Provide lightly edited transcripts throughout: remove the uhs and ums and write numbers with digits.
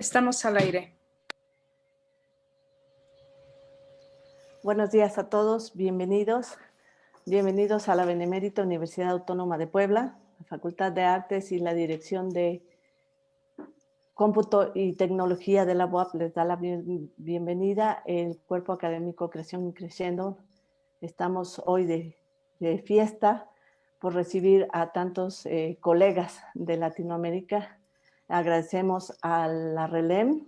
Estamos al aire. Buenos días a todos, bienvenidos. Bienvenidos a la Benemérita Universidad Autónoma de Puebla, la Facultad de Artes y la Dirección de Cómputo y Tecnología de la UAP les da la bienvenida. El Cuerpo Académico Creación y Creciendo. Estamos hoy de fiesta por recibir a tantos colegas de Latinoamérica. Agradecemos a la RELEM,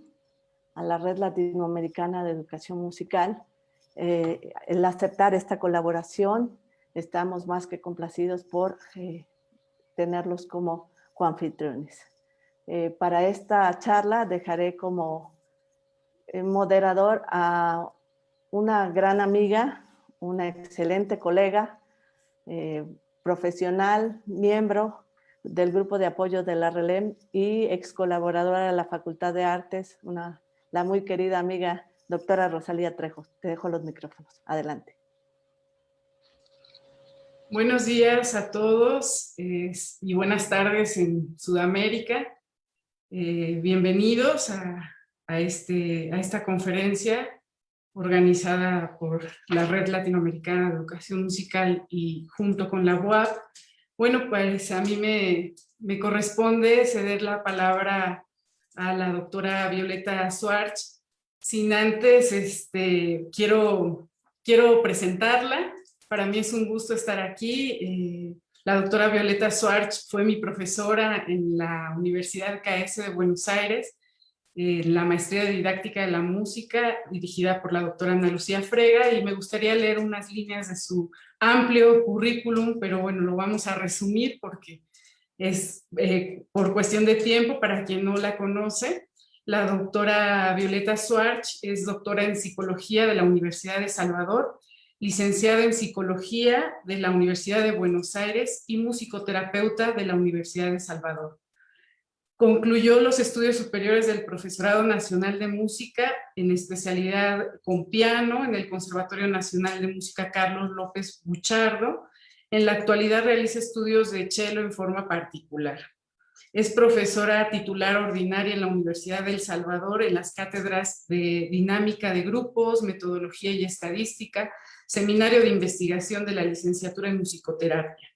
a la Red Latinoamericana de Educación Musical, el aceptar esta colaboración. Estamos más que complacidos por tenerlos como coanfitriones. Para esta charla dejaré como moderador a una gran amiga, una excelente colega, profesional, miembro del grupo de apoyo de la RELEM y ex colaboradora de la Facultad de Artes, la muy querida amiga doctora Rosalía Trejo. Te dejo los micrófonos. Adelante. Buenos días a todos y buenas tardes en Sudamérica. Bienvenidos a esta conferencia organizada por la Red Latinoamericana de Educación Musical y junto con la UAP. Bueno, pues a mí me corresponde ceder la palabra a la doctora Violeta Schwartz. Sin antes, quiero presentarla. Para mí es un gusto estar aquí. La doctora Violeta Schwartz fue mi profesora en la Universidad KS de Buenos Aires, la maestría de didáctica de la música, dirigida por la doctora Ana Lucía Frega, y me gustaría leer unas líneas de su amplio currículum, pero bueno, lo vamos a resumir porque es por cuestión de tiempo para quien no la conoce. La doctora Violeta Schwartz es doctora en psicología de la Universidad de Salvador, licenciada en psicología de la Universidad de Buenos Aires y musicoterapeuta de la Universidad de Salvador. Concluyó los estudios superiores del Profesorado Nacional de Música en especialidad con piano en el Conservatorio Nacional de Música Carlos López Buchardo. En la actualidad realiza estudios de cello en forma particular. Es profesora titular ordinaria en la Universidad de El Salvador en las cátedras de dinámica de grupos, metodología y estadística, seminario de investigación de la licenciatura en musicoterapia.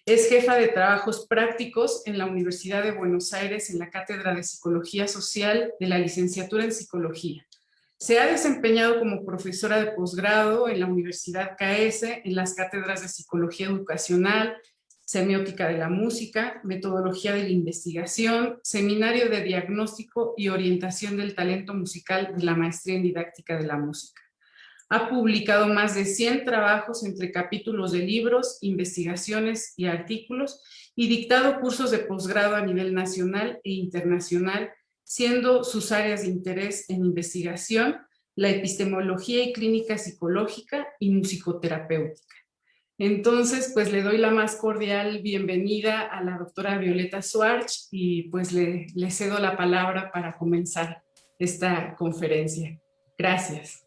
Es jefa de trabajos prácticos en la Universidad de Buenos Aires en la cátedra de psicología social de la licenciatura en psicología. Se ha desempeñado como profesora de posgrado en la Universidad KS en las cátedras de psicología educacional, semiótica de la música, metodología de la investigación, seminario de diagnóstico y orientación del talento musical de la maestría en didáctica de la música. Ha publicado más de 100 trabajos entre capítulos de libros, investigaciones y artículos y dictado cursos de posgrado a nivel nacional e internacional, siendo sus áreas de interés en investigación, la epistemología y clínica psicológica y musicoterapéutica. Entonces, pues le doy la más cordial bienvenida a la doctora Violeta Schwartz y pues le cedo la palabra para comenzar esta conferencia. Gracias.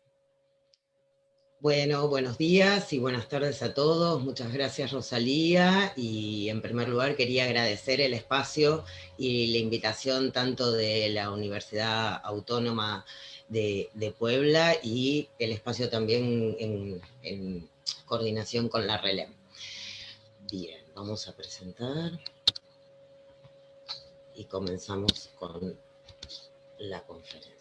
Bueno, buenos días y buenas tardes a todos. Muchas gracias, Rosalía. Y en primer lugar quería agradecer el espacio y la invitación tanto de la Universidad Autónoma de Puebla y el espacio también en coordinación con la RELEM. Bien, vamos a presentar y comenzamos con la conferencia.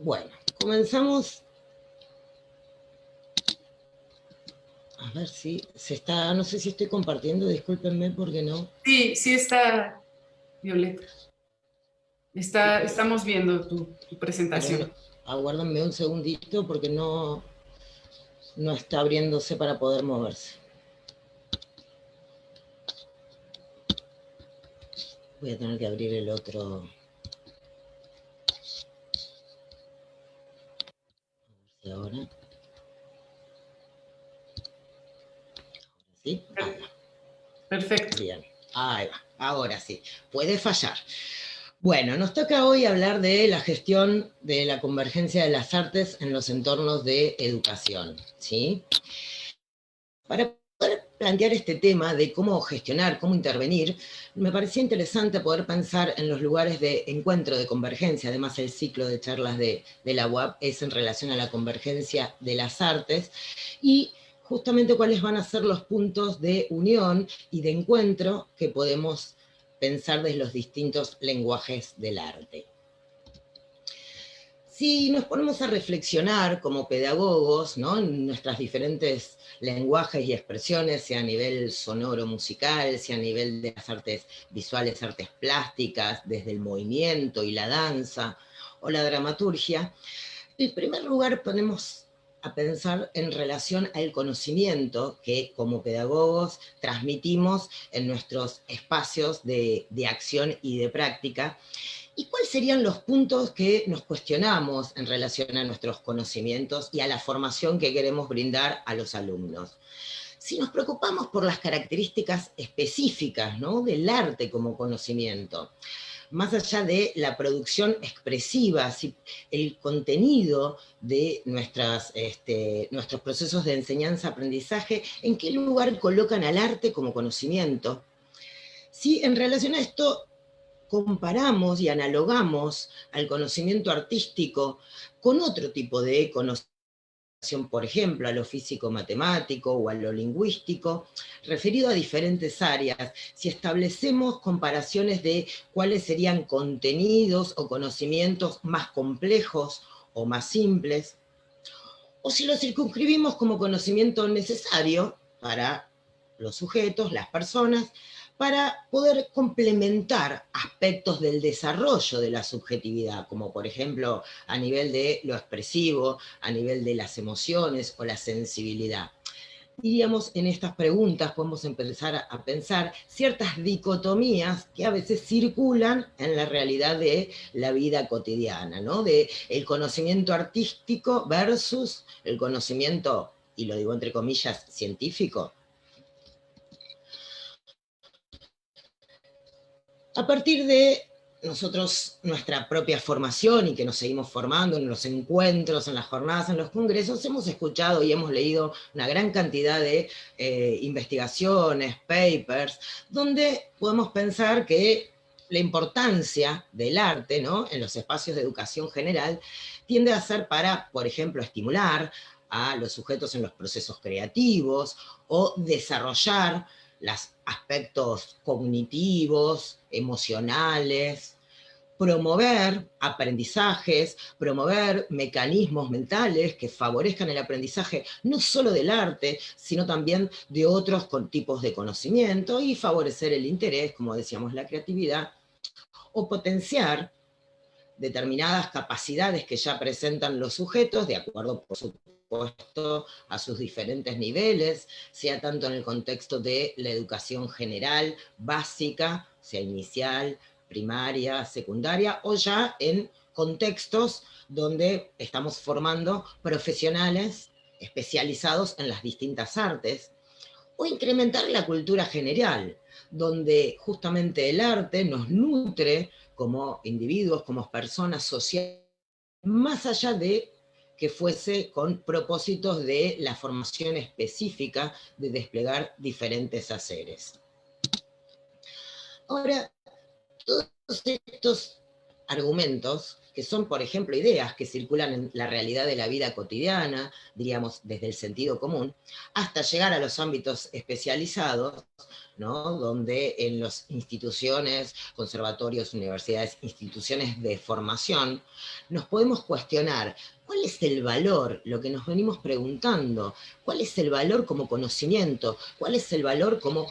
Bueno, comenzamos. A ver si se está, no sé si estoy compartiendo, discúlpenme porque no. Sí, sí está, Violeta. Estamos viendo tu presentación. Aguárdenme un segundito porque no está abriéndose para poder moverse. Voy a tener que abrir el otro. Y ahora. ¿Sí? Ahí va. Perfecto. Bien, ahí va. Ahora sí. Puede fallar. Bueno, nos toca hoy hablar de la gestión de la convergencia de las artes en los entornos de educación, ¿sí? Para plantear este tema de cómo gestionar, cómo intervenir, me parecía interesante poder pensar en los lugares de encuentro, de convergencia. Además, el ciclo de charlas de la UAP es en relación a la convergencia de las artes, y justamente cuáles van a ser los puntos de unión y de encuentro que podemos pensar desde los distintos lenguajes del arte. Si nos ponemos a reflexionar como pedagogos, ¿no?, en nuestras diferentes lenguajes y expresiones, sea a nivel sonoro musical, sea a nivel de las artes visuales, artes plásticas, desde el movimiento y la danza, o la dramaturgia, en primer lugar ponemos a pensar en relación al conocimiento que como pedagogos transmitimos en nuestros espacios de acción y de práctica. ¿Y cuáles serían los puntos que nos cuestionamos en relación a nuestros conocimientos y a la formación que queremos brindar a los alumnos? Si nos preocupamos por las características específicas, ¿no?, del arte como conocimiento, más allá de la producción expresiva, si el contenido de nuestros procesos de enseñanza-aprendizaje, ¿en qué lugar colocan al arte como conocimiento? Si en relación a esto comparamos y analogamos al conocimiento artístico con otro tipo de conocimiento, por ejemplo, a lo físico-matemático o a lo lingüístico, referido a diferentes áreas, si establecemos comparaciones de cuáles serían contenidos o conocimientos más complejos o más simples, o si lo circunscribimos como conocimiento necesario para los sujetos, las personas, para poder complementar aspectos del desarrollo de la subjetividad, como por ejemplo a nivel de lo expresivo, a nivel de las emociones o la sensibilidad. Diríamos, en estas preguntas podemos empezar a pensar ciertas dicotomías que a veces circulan en la realidad de la vida cotidiana, ¿no?, de el conocimiento artístico versus el conocimiento, y lo digo entre comillas, científico. A partir de nosotros, nuestra propia formación, y que nos seguimos formando en los encuentros, en las jornadas, en los congresos, hemos escuchado y hemos leído una gran cantidad de investigaciones, papers, donde podemos pensar que la importancia del arte, ¿no?, en los espacios de educación general tiende a ser para, por ejemplo, estimular a los sujetos en los procesos creativos o desarrollar los aspectos cognitivos, emocionales, promover aprendizajes, promover mecanismos mentales que favorezcan el aprendizaje no solo del arte, sino también de otros tipos de conocimiento, y favorecer el interés, como decíamos, la creatividad, o potenciar determinadas capacidades que ya presentan los sujetos, de acuerdo, por supuesto, a sus diferentes niveles, sea tanto en el contexto de la educación general, básica, sea inicial, primaria, secundaria, o ya en contextos donde estamos formando profesionales especializados en las distintas artes, o incrementar la cultura general, donde justamente el arte nos nutre como individuos, como personas sociales, más allá de que fuese con propósitos de la formación específica de desplegar diferentes haceres. Ahora, todos estos argumentos, que son, por ejemplo, ideas que circulan en la realidad de la vida cotidiana, diríamos desde el sentido común, hasta llegar a los ámbitos especializados, ¿no?, donde en las instituciones, conservatorios, universidades, instituciones de formación, nos podemos cuestionar cuál es el valor, lo que nos venimos preguntando, cuál es el valor como conocimiento, cuál es el valor como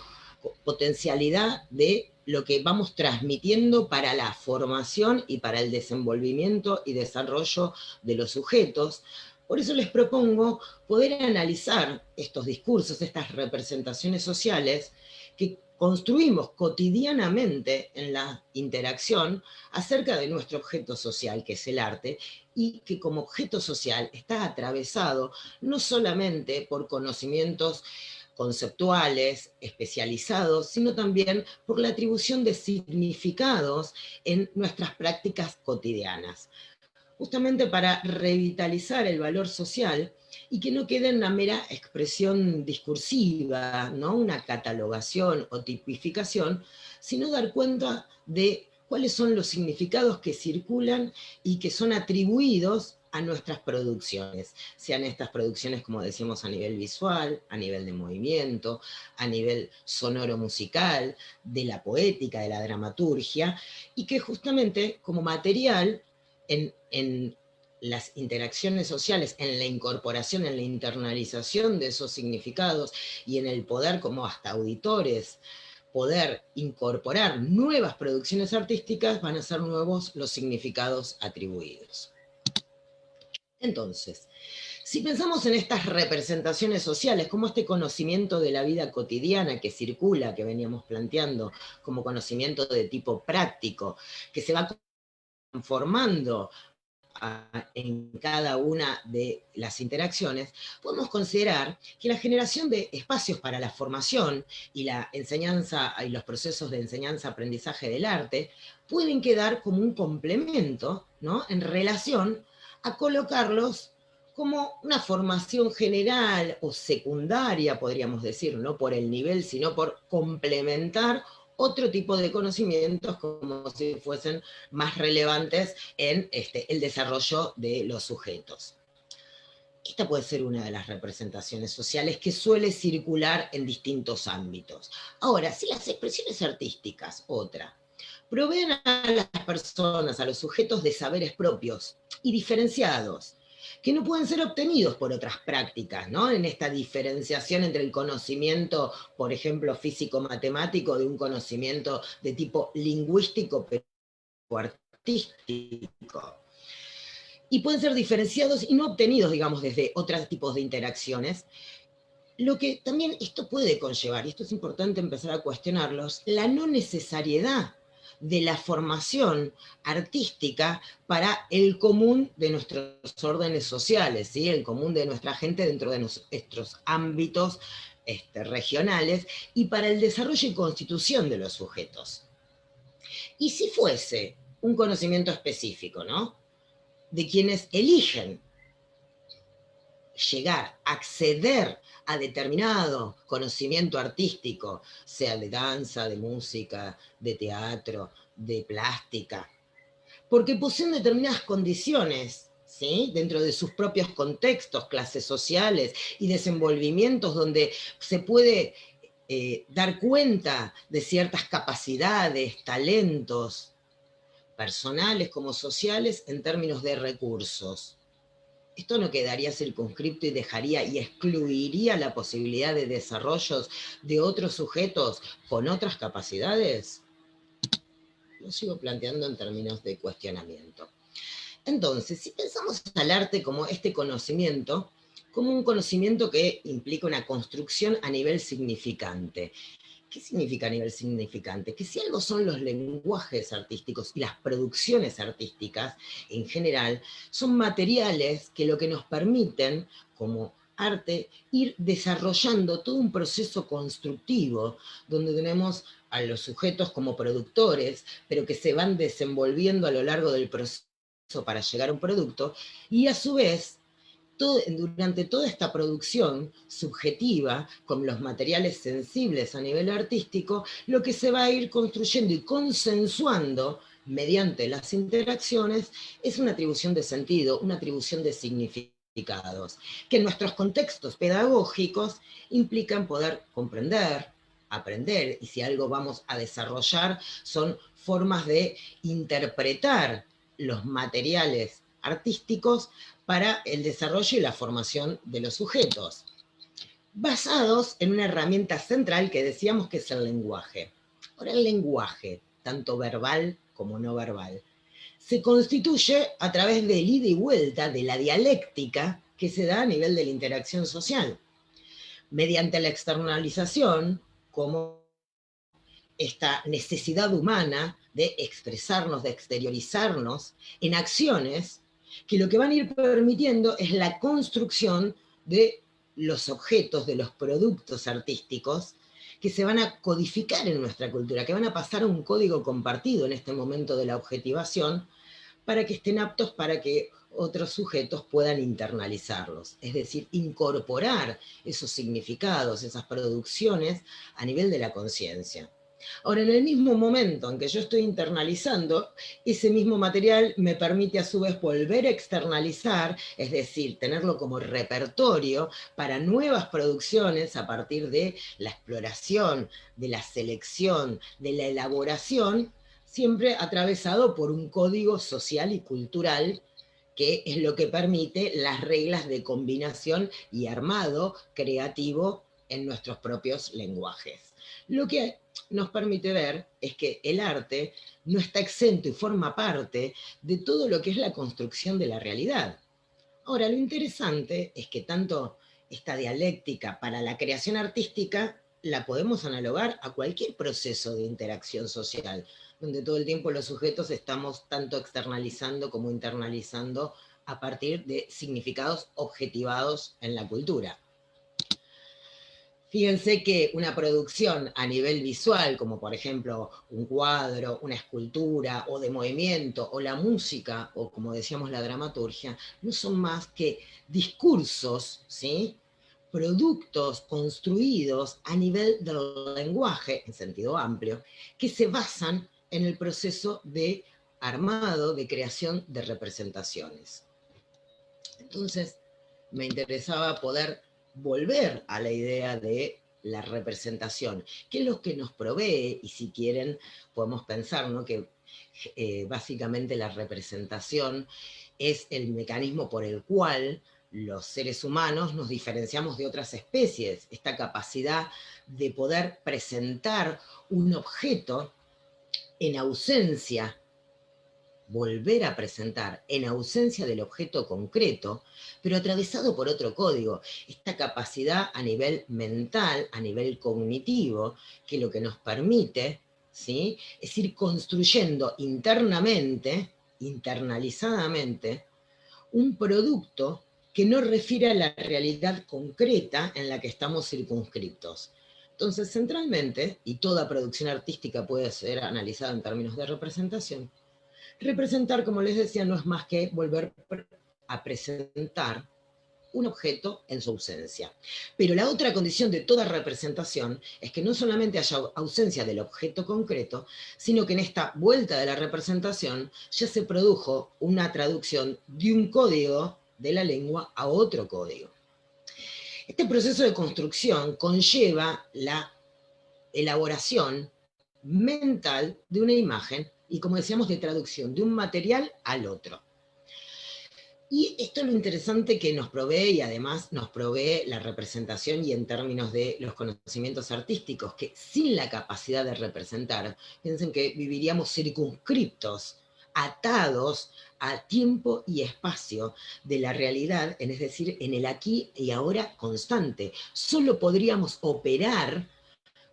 potencialidad de lo que vamos transmitiendo para la formación y para el desenvolvimiento y desarrollo de los sujetos. Por eso les propongo poder analizar estos discursos, estas representaciones sociales que construimos cotidianamente en la interacción acerca de nuestro objeto social, que es el arte, y que como objeto social está atravesado no solamente por conocimientos conceptuales, especializados, sino también por la atribución de significados en nuestras prácticas cotidianas. justamente para revitalizar el valor social y que no quede en una mera expresión discursiva, ¿no? Una catalogación o tipificación, sino dar cuenta de cuáles son los significados que circulan y que son atribuidos a nuestras producciones, sean estas producciones, como decíamos, a nivel visual, a nivel de movimiento, a nivel sonoro musical, de la poética, de la dramaturgia, y que justamente como material en las interacciones sociales, en la incorporación, en la internalización de esos significados y en el poder como hasta auditores, poder incorporar nuevas producciones artísticas, van a ser nuevos los significados atribuidos. Entonces, si pensamos en estas representaciones sociales, como este conocimiento de la vida cotidiana que circula, que veníamos planteando, como conocimiento de tipo práctico, que se va conformando en cada una de las interacciones, podemos considerar que la generación de espacios para la formación y la enseñanza y los procesos de enseñanza-aprendizaje del arte pueden quedar como un complemento, ¿no?, en relación a colocarlos como una formación general o secundaria, podríamos decir, no por el nivel, sino por complementar otro tipo de conocimientos como si fuesen más relevantes en el desarrollo de los sujetos. Esta puede ser una de las representaciones sociales que suele circular en distintos ámbitos. Ahora, si las expresiones artísticas, otra, proveen a las personas, a los sujetos de saberes propios y diferenciados, que no pueden ser obtenidos por otras prácticas, ¿no? En esta diferenciación entre el conocimiento, por ejemplo, físico-matemático, de un conocimiento de tipo lingüístico, pero artístico. Y pueden ser diferenciados y no obtenidos, digamos, desde otros tipos de interacciones. Lo que también esto puede conllevar, y esto es importante empezar a cuestionarlos, la no necesariedad de la formación artística para el común de nuestros órdenes sociales, ¿sí? El común de nuestra gente dentro de nuestros ámbitos regionales y para el desarrollo y constitución de los sujetos. Y si fuese un conocimiento específico, ¿no?, de quienes eligen llegar, acceder a determinado conocimiento artístico, sea de danza, de música, de teatro, de plástica, porque poseen determinadas condiciones, ¿sí?, dentro de sus propios contextos, clases sociales y desenvolvimientos donde se puede dar cuenta de ciertas capacidades, talentos, personales como sociales, en términos de recursos. Esto no quedaría circunscripto y dejaría y excluiría la posibilidad de desarrollos de otros sujetos con otras capacidades. Lo sigo planteando en términos de cuestionamiento. Entonces, si pensamos al arte como este conocimiento, como un conocimiento que implica una construcción a nivel significante. ¿Qué significa a nivel significante? Que si algo son los lenguajes artísticos y las producciones artísticas en general, son materiales que lo que nos permiten, como arte, ir desarrollando todo un proceso constructivo, donde tenemos a los sujetos como productores, pero que se van desenvolviendo a lo largo del proceso para llegar a un producto, y a su vez durante toda esta producción subjetiva, con los materiales sensibles a nivel artístico, lo que se va a ir construyendo y consensuando mediante las interacciones es una atribución de sentido, una atribución de significados, que en nuestros contextos pedagógicos implican poder comprender, aprender, y si algo vamos a desarrollar son formas de interpretar los materiales artísticos para el desarrollo y la formación de los sujetos, basados en una herramienta central que decíamos que es el lenguaje. Ahora, el lenguaje, tanto verbal como no verbal, se constituye a través del ida y vuelta de la dialéctica que se da a nivel de la interacción social, mediante la externalización, como esta necesidad humana de expresarnos, de exteriorizarnos en acciones que lo que van a ir permitiendo es la construcción de los objetos, de los productos artísticos que se van a codificar en nuestra cultura, que van a pasar a un código compartido en este momento de la objetivación, para que estén aptos para que otros sujetos puedan internalizarlos, es decir, incorporar esos significados, esas producciones a nivel de la conciencia. Ahora, en el mismo momento en que yo estoy internalizando, ese mismo material me permite a su vez volver a externalizar, es decir, tenerlo como repertorio para nuevas producciones a partir de la exploración, de la selección, de la elaboración, siempre atravesado por un código social y cultural que es lo que permite las reglas de combinación y armado creativo en nuestros propios lenguajes. Lo que nos permite ver es que el arte no está exento y forma parte de todo lo que es la construcción de la realidad. Ahora, lo interesante es que tanto esta dialéctica para la creación artística la podemos analogar a cualquier proceso de interacción social, donde todo el tiempo los sujetos estamos tanto externalizando como internalizando a partir de significados objetivados en la cultura. Fíjense que una producción a nivel visual, como por ejemplo un cuadro, una escultura, o de movimiento, o la música, o como decíamos la dramaturgia, no son más que discursos, ¿sí?, productos construidos a nivel del lenguaje, en sentido amplio, que se basan en el proceso de armado, de creación de representaciones. Entonces, me interesaba poder volver a la idea de la representación, que es lo que nos provee, y si quieren podemos pensar, ¿no?, que básicamente la representación es el mecanismo por el cual los seres humanos nos diferenciamos de otras especies, esta capacidad de poder presentar un objeto en ausencia, volver a presentar en ausencia del objeto concreto, pero atravesado por otro código, esta capacidad a nivel mental, a nivel cognitivo, que lo que nos permite, ¿sí?, es ir construyendo internamente, internalizadamente, un producto que no refiere a la realidad concreta en la que estamos circunscriptos. Entonces, centralmente, y toda producción artística puede ser analizada en términos de representación, representar, como les decía, no es más que volver a presentar un objeto en su ausencia. Pero la otra condición de toda representación es que no solamente haya ausencia del objeto concreto, sino que en esta vuelta de la representación ya se produjo una traducción de un código de la lengua a otro código. Este proceso de construcción conlleva la elaboración mental de una imagen y, como decíamos, de traducción de un material al otro. Y esto es lo interesante que nos provee, y además nos provee la representación, y en términos de los conocimientos artísticos, que sin la capacidad de representar, piensen que viviríamos circunscriptos, atados a tiempo y espacio de la realidad, es decir, en el aquí y ahora constante. Solo podríamos operar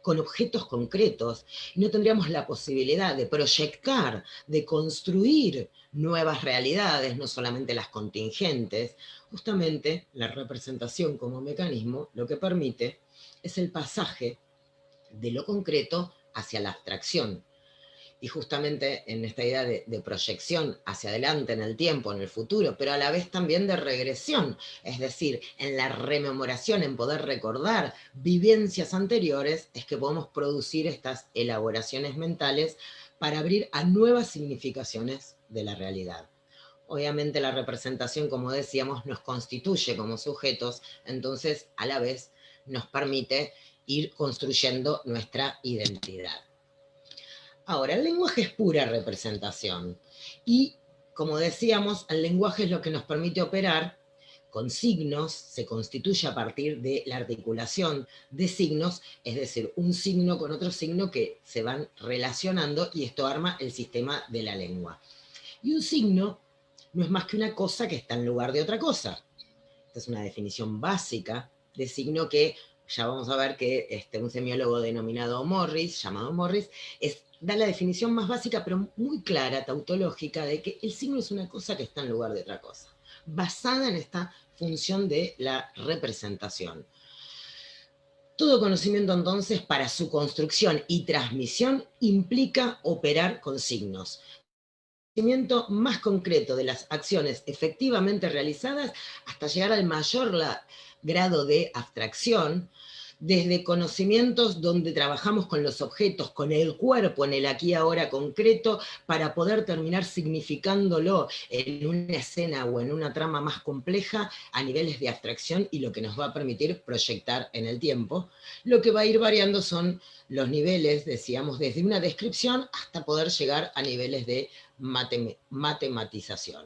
con objetos concretos, y no tendríamos la posibilidad de proyectar, de construir nuevas realidades, no solamente las contingentes. Justamente la representación como mecanismo lo que permite es el pasaje de lo concreto hacia la abstracción. Y justamente en esta idea de proyección hacia adelante en el tiempo, en el futuro, pero a la vez también de regresión, es decir, en la rememoración, en poder recordar vivencias anteriores, es que podemos producir estas elaboraciones mentales para abrir a nuevas significaciones de la realidad. Obviamente la representación, como decíamos, nos constituye como sujetos, entonces a la vez nos permite ir construyendo nuestra identidad. Ahora, el lenguaje es pura representación y, como decíamos, el lenguaje es lo que nos permite operar con signos, se constituye a partir de la articulación de signos, es decir, un signo con otro signo que se van relacionando, y esto arma el sistema de la lengua. Y un signo no es más que una cosa que está en lugar de otra cosa. Esta es una definición básica de signo que ya vamos a ver que un semiólogo llamado Morris, da la definición más básica, pero muy clara, tautológica, de que el signo es una cosa que está en lugar de otra cosa, basada en esta función de la representación. Todo conocimiento, entonces, para su construcción y transmisión, implica operar con signos. conocimiento más concreto de las acciones efectivamente realizadas hasta llegar al mayor grado de abstracción, desde conocimientos donde trabajamos con los objetos, con el cuerpo en el aquí y ahora concreto, para poder terminar significándolo en una escena o en una trama más compleja a niveles de abstracción, y lo que nos va a permitir proyectar en el tiempo. Lo que va a ir variando son los niveles, decíamos, desde una descripción hasta poder llegar a niveles de matematización.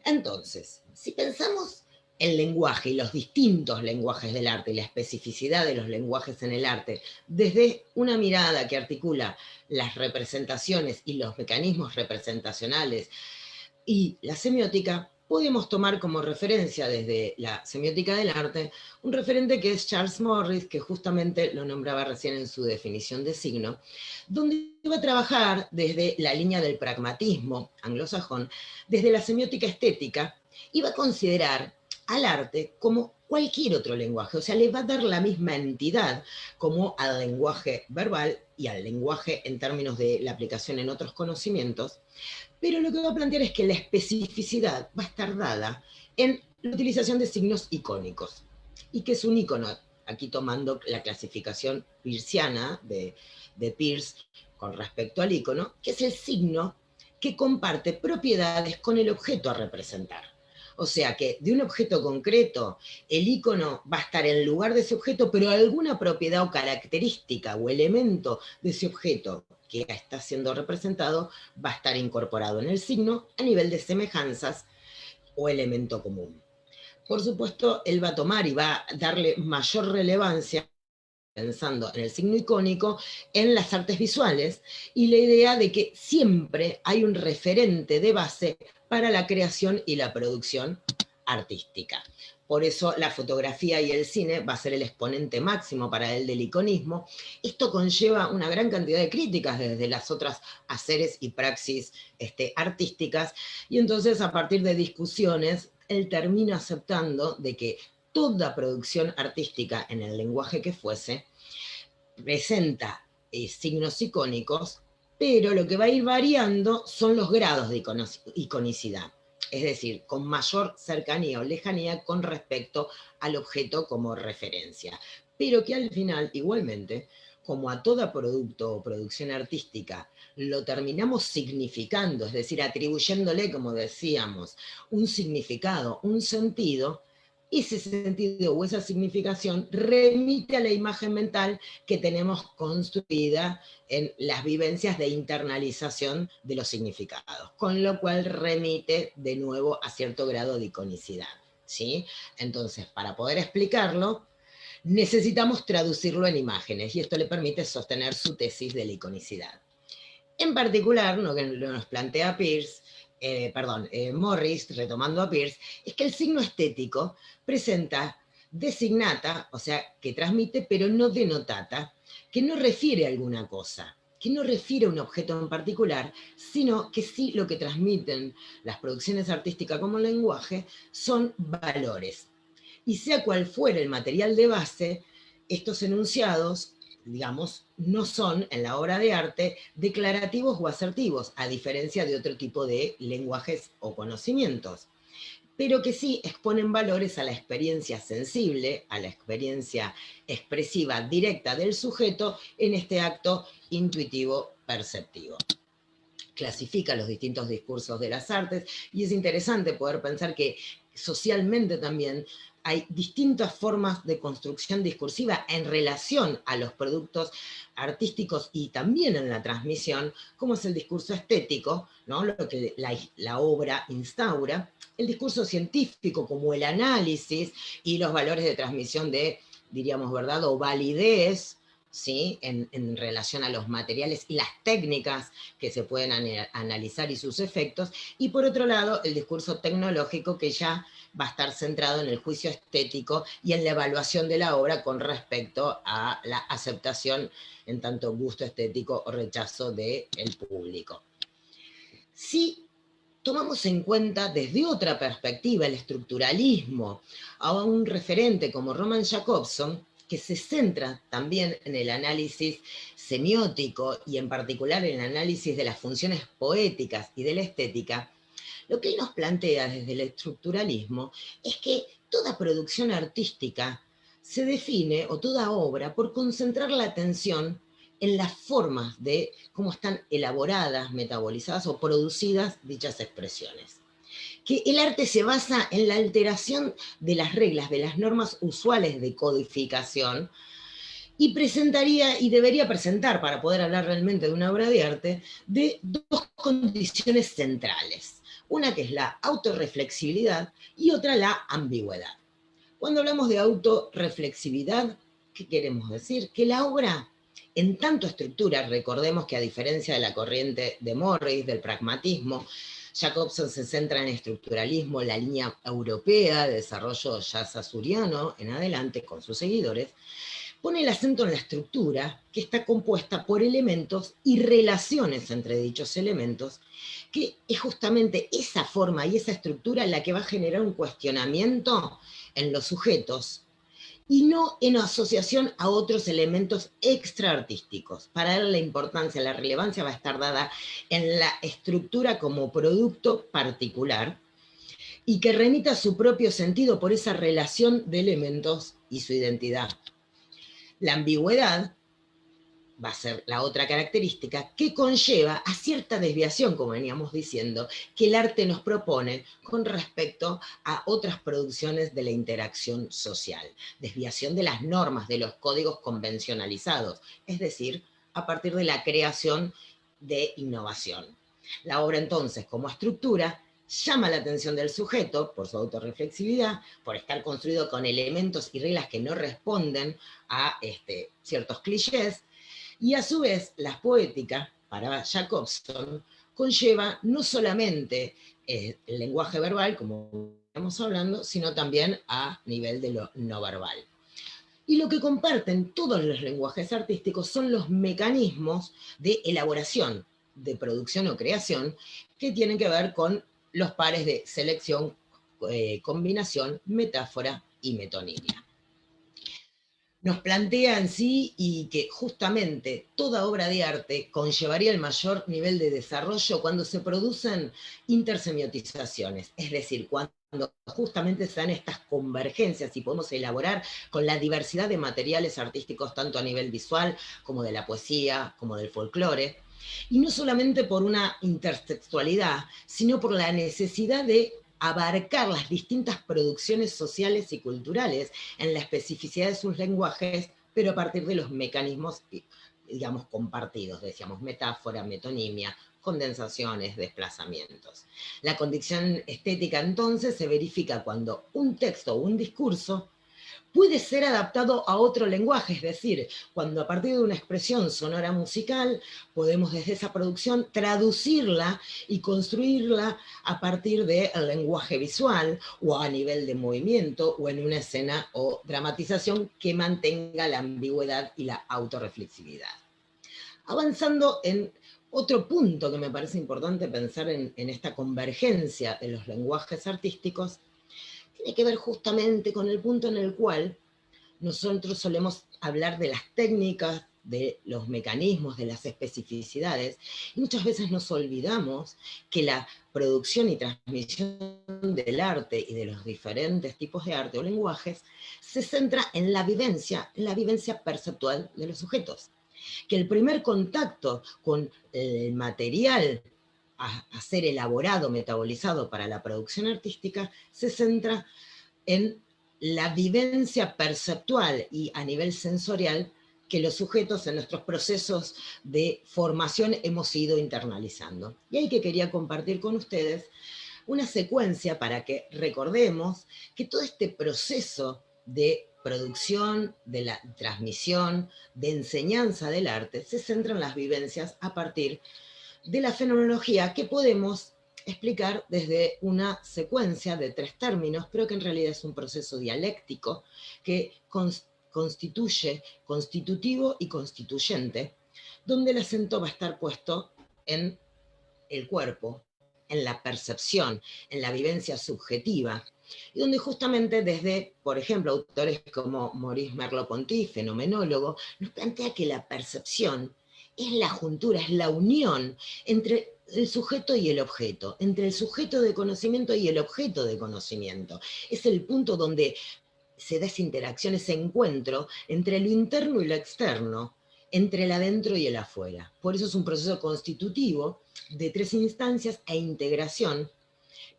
Entonces, si pensamos el lenguaje y los distintos lenguajes del arte y la especificidad de los lenguajes en el arte desde una mirada que articula las representaciones y los mecanismos representacionales y la semiótica, podemos tomar como referencia desde la semiótica del arte un referente que es Charles Morris, que justamente lo nombraba recién en su definición de signo, donde va a trabajar desde la línea del pragmatismo anglosajón, desde la semiótica estética, y va a considerar al arte como cualquier otro lenguaje, o sea, le va a dar la misma entidad como al lenguaje verbal y al lenguaje en términos de la aplicación en otros conocimientos, pero lo que va a plantear es que la especificidad va a estar dada en la utilización de signos icónicos. ¿Y qué es un icono? Aquí tomando la clasificación peirciana de Peirce con respecto al icono, que es el signo que comparte propiedades con el objeto a representar. O sea que de un objeto concreto, el icono va a estar en lugar de ese objeto, pero alguna propiedad o característica o elemento de ese objeto que está siendo representado va a estar incorporado en el signo a nivel de semejanzas o elemento común. Por supuesto, él va a tomar y va a darle mayor relevancia, pensando en el signo icónico, en las artes visuales, y la idea de que siempre hay un referente de base para la creación y la producción artística. Por eso la fotografía y el cine va a ser el exponente máximo para él del iconismo. Esto conlleva una gran cantidad de críticas desde las otras haceres y praxis artísticas, y entonces a partir de discusiones, él termina aceptando de que toda producción artística en el lenguaje que fuese presenta signos icónicos, pero lo que va a ir variando son los grados de iconicidad, es decir, con mayor cercanía o lejanía con respecto al objeto como referencia, pero que al final, igualmente, como a todo producto o producción artística, lo terminamos significando, es decir, atribuyéndole, como decíamos, un significado, un sentido, ese sentido o esa significación remite a la imagen mental que tenemos construida en las vivencias de internalización de los significados, con lo cual remite de nuevo a cierto grado de iconicidad, ¿sí? Entonces, para poder explicarlo, necesitamos traducirlo en imágenes, y esto le permite sostener su tesis de la iconicidad. En particular, lo que nos plantea Morris, retomando a Peirce, es que el signo estético presenta designata, o sea, que transmite, pero no denotata, que no refiere a alguna cosa, que no refiere a un objeto en particular, sino que sí lo que transmiten las producciones artísticas como lenguaje son valores. Y sea cual fuera el material de base, estos enunciados, digamos, no son en la obra de arte declarativos o asertivos, a diferencia de otro tipo de lenguajes o conocimientos, pero que sí exponen valores a la experiencia sensible, a la experiencia expresiva directa del sujeto en este acto intuitivo perceptivo. Clasifica los distintos discursos de las artes, y es interesante poder pensar que socialmente también hay distintas formas de construcción discursiva en relación a los productos artísticos y también en la transmisión, como es el discurso estético, ¿no? Lo que la obra instaura, el discurso científico como el análisis y los valores de transmisión de, diríamos, verdad o validez, ¿sí? En relación a los materiales y las técnicas que se pueden analizar y sus efectos, y por otro lado el discurso tecnológico, que ya va a estar centrado en el juicio estético y en la evaluación de la obra con respecto a la aceptación en tanto gusto estético o rechazo del público. Si tomamos en cuenta desde otra perspectiva el estructuralismo a un referente como Roman Jakobson, que se centra también en el análisis semiótico y en particular en el análisis de las funciones poéticas y de la estética, lo que él nos plantea desde el estructuralismo es que toda producción artística se define, o toda obra, por concentrar la atención en las formas de cómo están elaboradas, metabolizadas o producidas dichas expresiones. Que el arte se basa en la alteración de las reglas, de las normas usuales de codificación, y presentaría y debería presentar, para poder hablar realmente de una obra de arte, de dos condiciones centrales. Una que es la autorreflexibilidad y otra la ambigüedad. Cuando hablamos de autorreflexividad, ¿qué queremos decir? Que la obra, en tanto estructura, recordemos que a diferencia de la corriente de Morris, del pragmatismo, Jacobson se centra en estructuralismo, la línea europea de desarrollo jazz-azuriano en adelante con sus seguidores, pone el acento en la estructura, que está compuesta por elementos y relaciones entre dichos elementos, que es justamente esa forma y esa estructura la que va a generar un cuestionamiento en los sujetos, y no en asociación a otros elementos extraartísticos. Para él la importancia, la relevancia va a estar dada en la estructura como producto particular, y que remita su propio sentido por esa relación de elementos y su identidad. La ambigüedad va a ser la otra característica que conlleva a cierta desviación, como veníamos diciendo, que el arte nos propone con respecto a otras producciones de la interacción social. Desviación de las normas, de los códigos convencionalizados, es decir, a partir de la creación de innovación. La obra entonces, como estructura, llama la atención del sujeto por su autorreflexividad, por estar construido con elementos y reglas que no responden a ciertos clichés, y a su vez la poética, para Jacobson, conlleva no solamente el lenguaje verbal, como estamos hablando, sino también a nivel de lo no verbal. Y lo que comparten todos los lenguajes artísticos son los mecanismos de elaboración, de producción o creación, que tienen que ver con los pares de selección, combinación, metáfora y metonimia. Nos plantea en sí y que justamente toda obra de arte conllevaría el mayor nivel de desarrollo cuando se producen intersemiotizaciones, es decir, cuando justamente se dan estas convergencias y podemos elaborar con la diversidad de materiales artísticos tanto a nivel visual como de la poesía, como del folclore, y no solamente por una intertextualidad, sino por la necesidad de abarcar las distintas producciones sociales y culturales en la especificidad de sus lenguajes, pero a partir de los mecanismos, digamos, compartidos, decíamos, metáfora, metonimia, condensaciones, desplazamientos. La condición estética entonces se verifica cuando un texto o un discurso puede ser adaptado a otro lenguaje, es decir, cuando a partir de una expresión sonora musical podemos desde esa producción traducirla y construirla a partir del lenguaje visual o a nivel de movimiento o en una escena o dramatización que mantenga la ambigüedad y la autorreflexividad. Avanzando en otro punto que me parece importante pensar en esta convergencia de los lenguajes artísticos, tiene que ver justamente con el punto en el cual nosotros solemos hablar de las técnicas, de los mecanismos, de las especificidades, y muchas veces nos olvidamos que la producción y transmisión del arte y de los diferentes tipos de arte o lenguajes se centra en la vivencia perceptual de los sujetos. Que el primer contacto con el material a ser elaborado, metabolizado para la producción artística, se centra en la vivencia perceptual y a nivel sensorial que los sujetos en nuestros procesos de formación hemos ido internalizando. Y ahí que quería compartir con ustedes una secuencia para que recordemos que todo este proceso de producción, de la transmisión, de enseñanza del arte, se centra en las vivencias a partir de la fenomenología que podemos explicar desde una secuencia de 3 términos, pero que en realidad es un proceso dialéctico que constituye constitutivo y constituyente, donde el acento va a estar puesto en el cuerpo, en la percepción, en la vivencia subjetiva, y donde justamente desde, por ejemplo, autores como Maurice Merleau-Ponty, fenomenólogo, nos plantea que la percepción es la juntura, es la unión entre el sujeto y el objeto, entre el sujeto de conocimiento y el objeto de conocimiento. Es el punto donde se da esa interacción, ese encuentro entre lo interno y lo externo, entre el adentro y el afuera. Por eso es un proceso constitutivo de 3 instancias e integración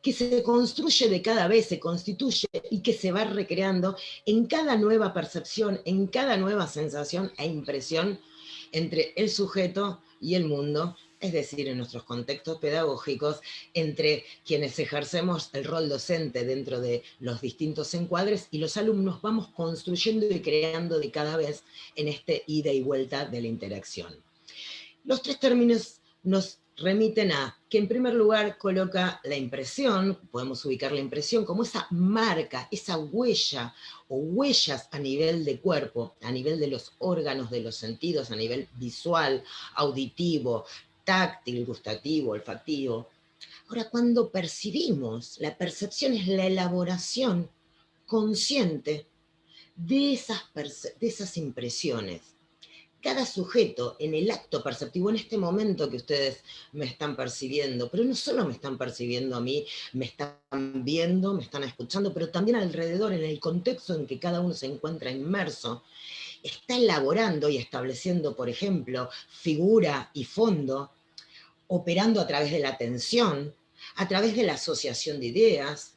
que se construye de cada vez, se constituye y que se va recreando en cada nueva percepción, en cada nueva sensación e impresión entre el sujeto y el mundo, es decir, en nuestros contextos pedagógicos, entre quienes ejercemos el rol docente dentro de los distintos encuadres y los alumnos vamos construyendo y creando de cada vez en este ida y vuelta de la interacción. Los 3 términos nos remiten a que en primer lugar coloca la impresión, podemos ubicar la impresión como esa marca, esa huella o huellas a nivel de cuerpo, a nivel de los órganos de los sentidos, a nivel visual, auditivo, táctil, gustativo, olfativo. Ahora, cuando percibimos, la percepción es la elaboración consciente de esas impresiones. Cada sujeto en el acto perceptivo, en este momento que ustedes me están percibiendo, pero no solo me están percibiendo a mí, me están viendo, me están escuchando, pero también alrededor, en el contexto en que cada uno se encuentra inmerso, está elaborando y estableciendo, por ejemplo, figura y fondo, operando a través de la atención, a través de la asociación de ideas,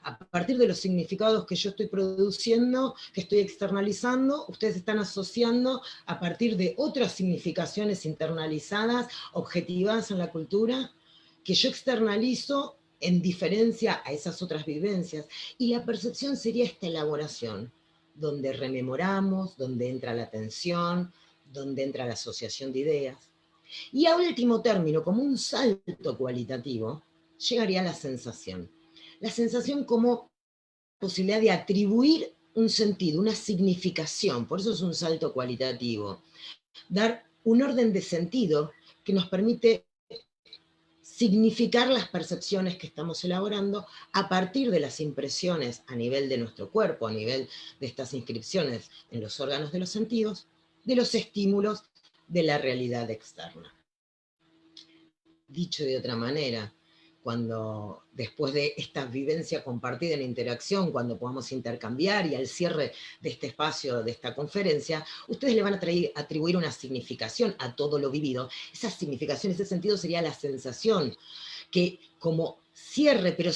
a partir de los significados que yo estoy produciendo, que estoy externalizando, ustedes están asociando a partir de otras significaciones internalizadas, objetivas en la cultura, que yo externalizo en diferencia a esas otras vivencias. Y la percepción sería esta elaboración, donde rememoramos, donde entra la atención, donde entra la asociación de ideas. Y a último término, como un salto cualitativo, llegaría la sensación. La sensación como posibilidad de atribuir un sentido, una significación, por eso es un salto cualitativo. Dar un orden de sentido que nos permite significar las percepciones que estamos elaborando a partir de las impresiones a nivel de nuestro cuerpo, a nivel de estas inscripciones en los órganos de los sentidos, de los estímulos de la realidad externa. Dicho de otra manera, cuando después de esta vivencia compartida en interacción, cuando podamos intercambiar y al cierre de este espacio, de esta conferencia, ustedes le van a atribuir una significación a todo lo vivido. Esa significación, ese sentido sería la sensación, que como cierre, pero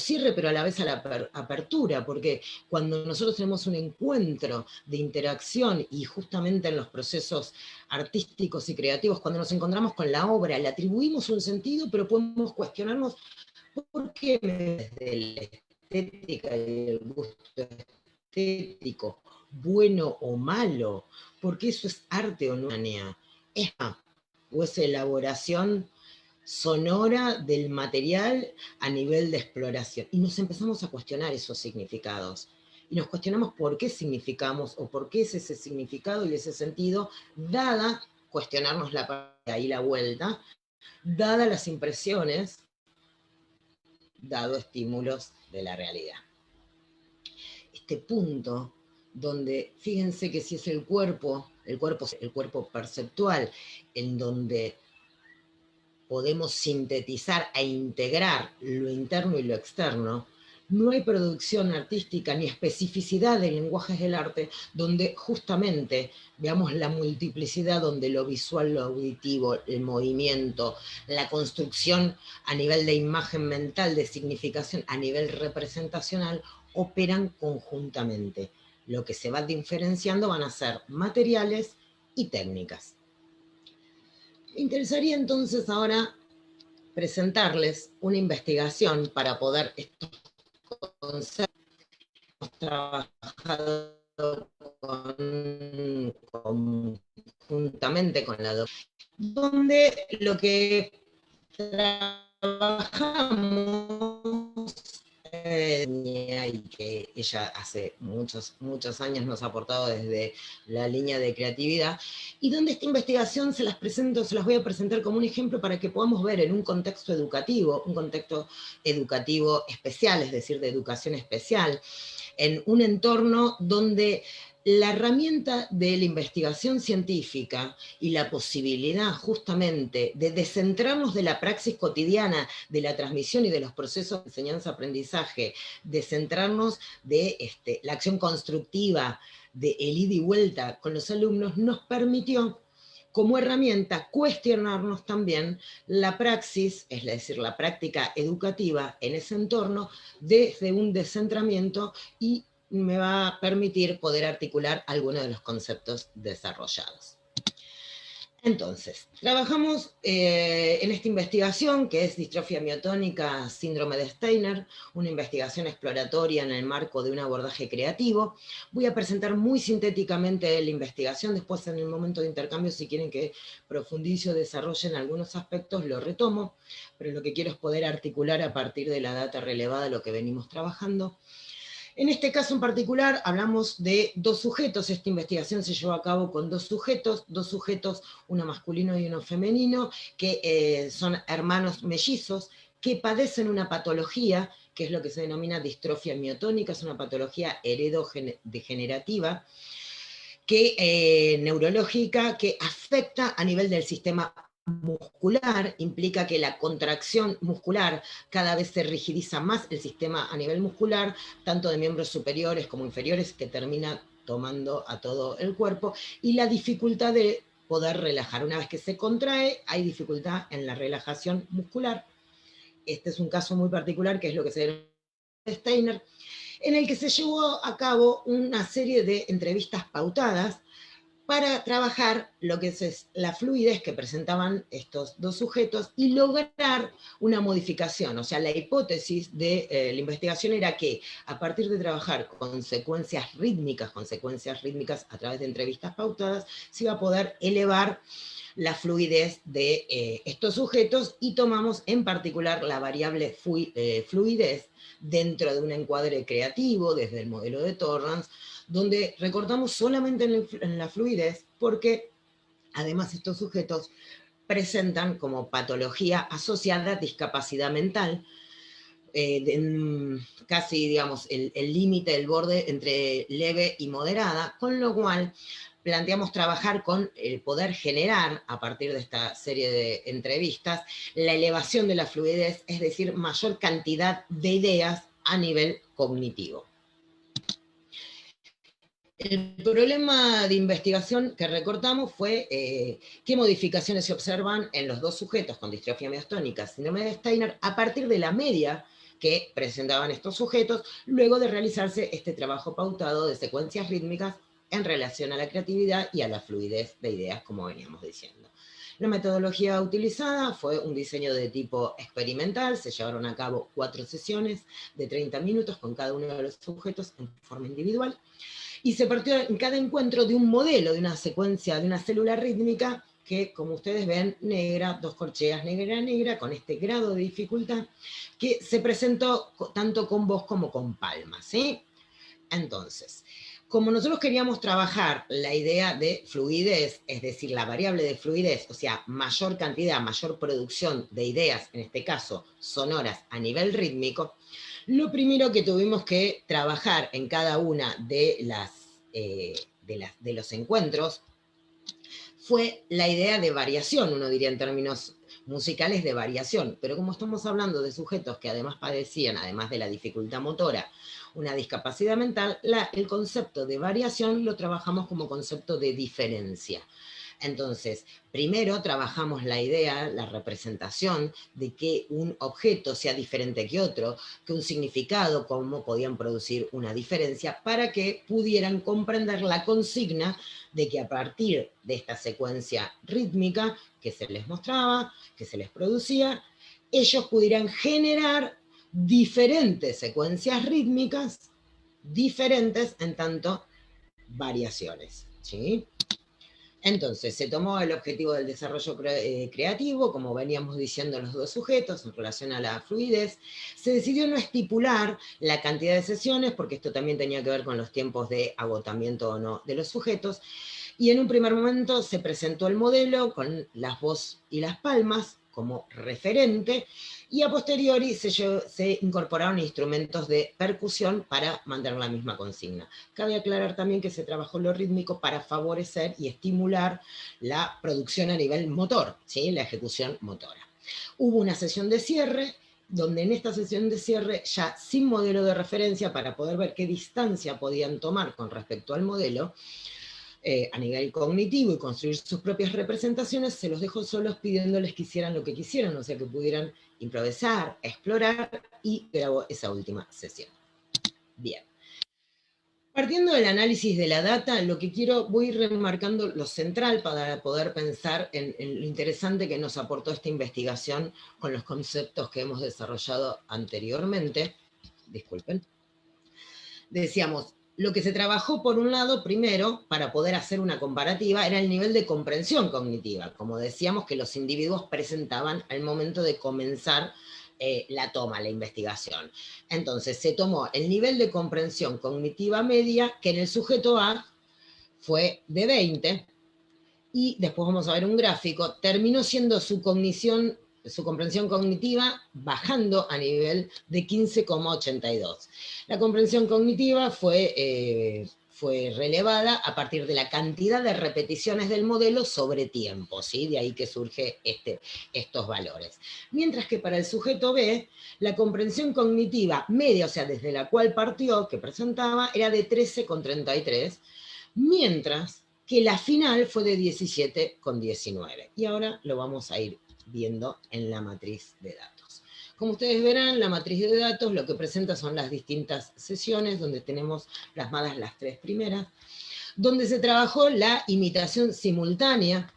a la vez a la apertura, porque cuando nosotros tenemos un encuentro de interacción y justamente en los procesos artísticos y creativos, cuando nos encontramos con la obra, le atribuimos un sentido, pero podemos cuestionarnos por qué desde la estética y el gusto estético, bueno o malo, porque eso es arte o no, o es elaboración sonora del material a nivel de exploración. Y nos empezamos a cuestionar esos significados. Y nos cuestionamos por qué significamos o por qué es ese significado y ese sentido, dada, cuestionarnos ahí la vuelta, dada las impresiones, dado estímulos de la realidad. Este punto donde, fíjense que si es el cuerpo perceptual, en donde podemos sintetizar e integrar lo interno y lo externo, no hay producción artística ni especificidad de lenguajes del arte donde justamente veamos la multiplicidad, donde lo visual, lo auditivo, el movimiento, la construcción a nivel de imagen mental, de significación, a nivel representacional, operan conjuntamente. Lo que se va diferenciando van a ser materiales y técnicas. Me interesaría entonces ahora presentarles una investigación para poder estos conceptos. Hemos trabajado conjuntamente con la doctora, donde lo que trabajamos y que ella hace muchos años nos ha aportado desde la línea de creatividad, y donde esta investigación se las voy a presentar como un ejemplo para que podamos ver en un contexto educativo especial, es decir, de educación especial, en un entorno donde la herramienta de la investigación científica y la posibilidad justamente de descentrarnos de la praxis cotidiana, de la transmisión y de los procesos de enseñanza-aprendizaje, descentrarnos de la acción constructiva, de el ida y vuelta con los alumnos, nos permitió como herramienta cuestionarnos también la praxis, es decir, la práctica educativa en ese entorno desde un descentramiento, y me va a permitir poder articular algunos de los conceptos desarrollados. Entonces, trabajamos en esta investigación que es distrofia miotónica, síndrome de Steiner, una investigación exploratoria en el marco de un abordaje creativo. Voy a presentar muy sintéticamente la investigación, después en el momento de intercambio, si quieren que profundice o desarrolle en algunos aspectos, lo retomo, pero lo que quiero es poder articular a partir de la data relevada lo que venimos trabajando. En este caso en particular hablamos de dos sujetos. Esta investigación se llevó a cabo con dos sujetos, uno masculino y uno femenino, que son hermanos mellizos, que padecen una patología, que es lo que se denomina distrofia miotónica, es una patología heredodegenerativa, neurológica, que afecta a nivel del sistema muscular, implica que la contracción muscular cada vez se rigidiza más el sistema a nivel muscular, tanto de miembros superiores como inferiores, que termina tomando a todo el cuerpo, y la dificultad de poder relajar. Una vez que se contrae, hay dificultad en la relajación muscular. Este es un caso muy particular, que es lo que se denomina Steiner, en el que se llevó a cabo una serie de entrevistas pautadas para trabajar lo que es la fluidez que presentaban estos dos sujetos y lograr una modificación. O sea, la hipótesis de la investigación era que a partir de trabajar con secuencias rítmicas a través de entrevistas pautadas, se iba a poder elevar la fluidez de estos sujetos, y tomamos en particular la variable fluidez dentro de un encuadre creativo desde el modelo de Torrance, donde recortamos solamente en la fluidez, porque además estos sujetos presentan como patología asociada discapacidad mental, casi, digamos, el límite, el borde entre leve y moderada, con lo cual planteamos trabajar con el poder generar, a partir de esta serie de entrevistas, la elevación de la fluidez, es decir, mayor cantidad de ideas a nivel cognitivo. El problema de investigación que recortamos fue qué modificaciones se observan en los dos sujetos con distrofia miostónica, síndrome de Steiner, a partir de la media que presentaban estos sujetos, luego de realizarse este trabajo pautado de secuencias rítmicas en relación a la creatividad y a la fluidez de ideas, como veníamos diciendo. La metodología utilizada fue un diseño de tipo experimental, se llevaron a cabo 4 sesiones de 30 minutos con cada uno de los sujetos en forma individual, y se partió en cada encuentro de un modelo, de una secuencia, de una célula rítmica, que como ustedes ven, negra, 2 corcheas negra, con este grado de dificultad, que se presentó tanto con voz como con palmas, ¿sí? Entonces, como nosotros queríamos trabajar la idea de fluidez, es decir, la variable de fluidez, o sea, mayor cantidad, mayor producción de ideas, en este caso sonoras a nivel rítmico, lo primero que tuvimos que trabajar en cada una de los encuentros fue la idea de variación, uno diría en términos musicales de variación, pero como estamos hablando de sujetos que además padecían, además de la dificultad motora, una discapacidad mental, el concepto de variación lo trabajamos como concepto de diferencia. Entonces, primero trabajamos la idea, la representación de que un objeto sea diferente que otro, que un significado, cómo podían producir una diferencia, para que pudieran comprender la consigna de que a partir de esta secuencia rítmica que se les mostraba, que se les producía, ellos pudieran generar diferentes secuencias rítmicas, diferentes en tanto variaciones, ¿sí? Entonces, se tomó el objetivo del desarrollo creativo, como veníamos diciendo los dos sujetos, en relación a la fluidez. Se decidió no estipular la cantidad de sesiones, porque esto también tenía que ver con los tiempos de agotamiento o no de los sujetos. Y en un primer momento se presentó el modelo con las voz y las palmas como referente, y a posteriori se incorporaron instrumentos de percusión para mantener la misma consigna. Cabe aclarar también que se trabajó lo rítmico para favorecer y estimular la producción a nivel motor, ¿sí? La ejecución motora. Hubo una sesión de cierre, donde en esta sesión de cierre, ya sin modelo de referencia, para poder ver qué distancia podían tomar con respecto al modelo, a nivel cognitivo y construir sus propias representaciones, se los dejó solos pidiéndoles que hicieran lo que quisieran, o sea que pudieran improvisar, explorar, y grabó esa última sesión. Bien. Partiendo del análisis de la data, lo que voy remarcando lo central para poder pensar en lo interesante que nos aportó esta investigación con los conceptos que hemos desarrollado anteriormente. Disculpen. Decíamos, lo que se trabajó por un lado, primero, para poder hacer una comparativa, era el nivel de comprensión cognitiva, como decíamos que los individuos presentaban al momento de comenzar la toma, la investigación. Entonces se tomó el nivel de comprensión cognitiva media, que en el sujeto A fue de 20, y después vamos a ver un gráfico, terminó siendo su comprensión cognitiva bajando a nivel de 15,82. La comprensión cognitiva fue relevada a partir de la cantidad de repeticiones del modelo sobre tiempo, ¿sí? De ahí que surge estos valores. Mientras que para el sujeto B, la comprensión cognitiva media, o sea, desde la cual partió, que presentaba, era de 13,33, mientras que la final fue de 17,19. Y ahora lo vamos a ir viendo en la matriz de datos. Como ustedes verán, la matriz de datos lo que presenta son las distintas sesiones, donde tenemos plasmadas las 3 primeras, donde se trabajó la imitación simultánea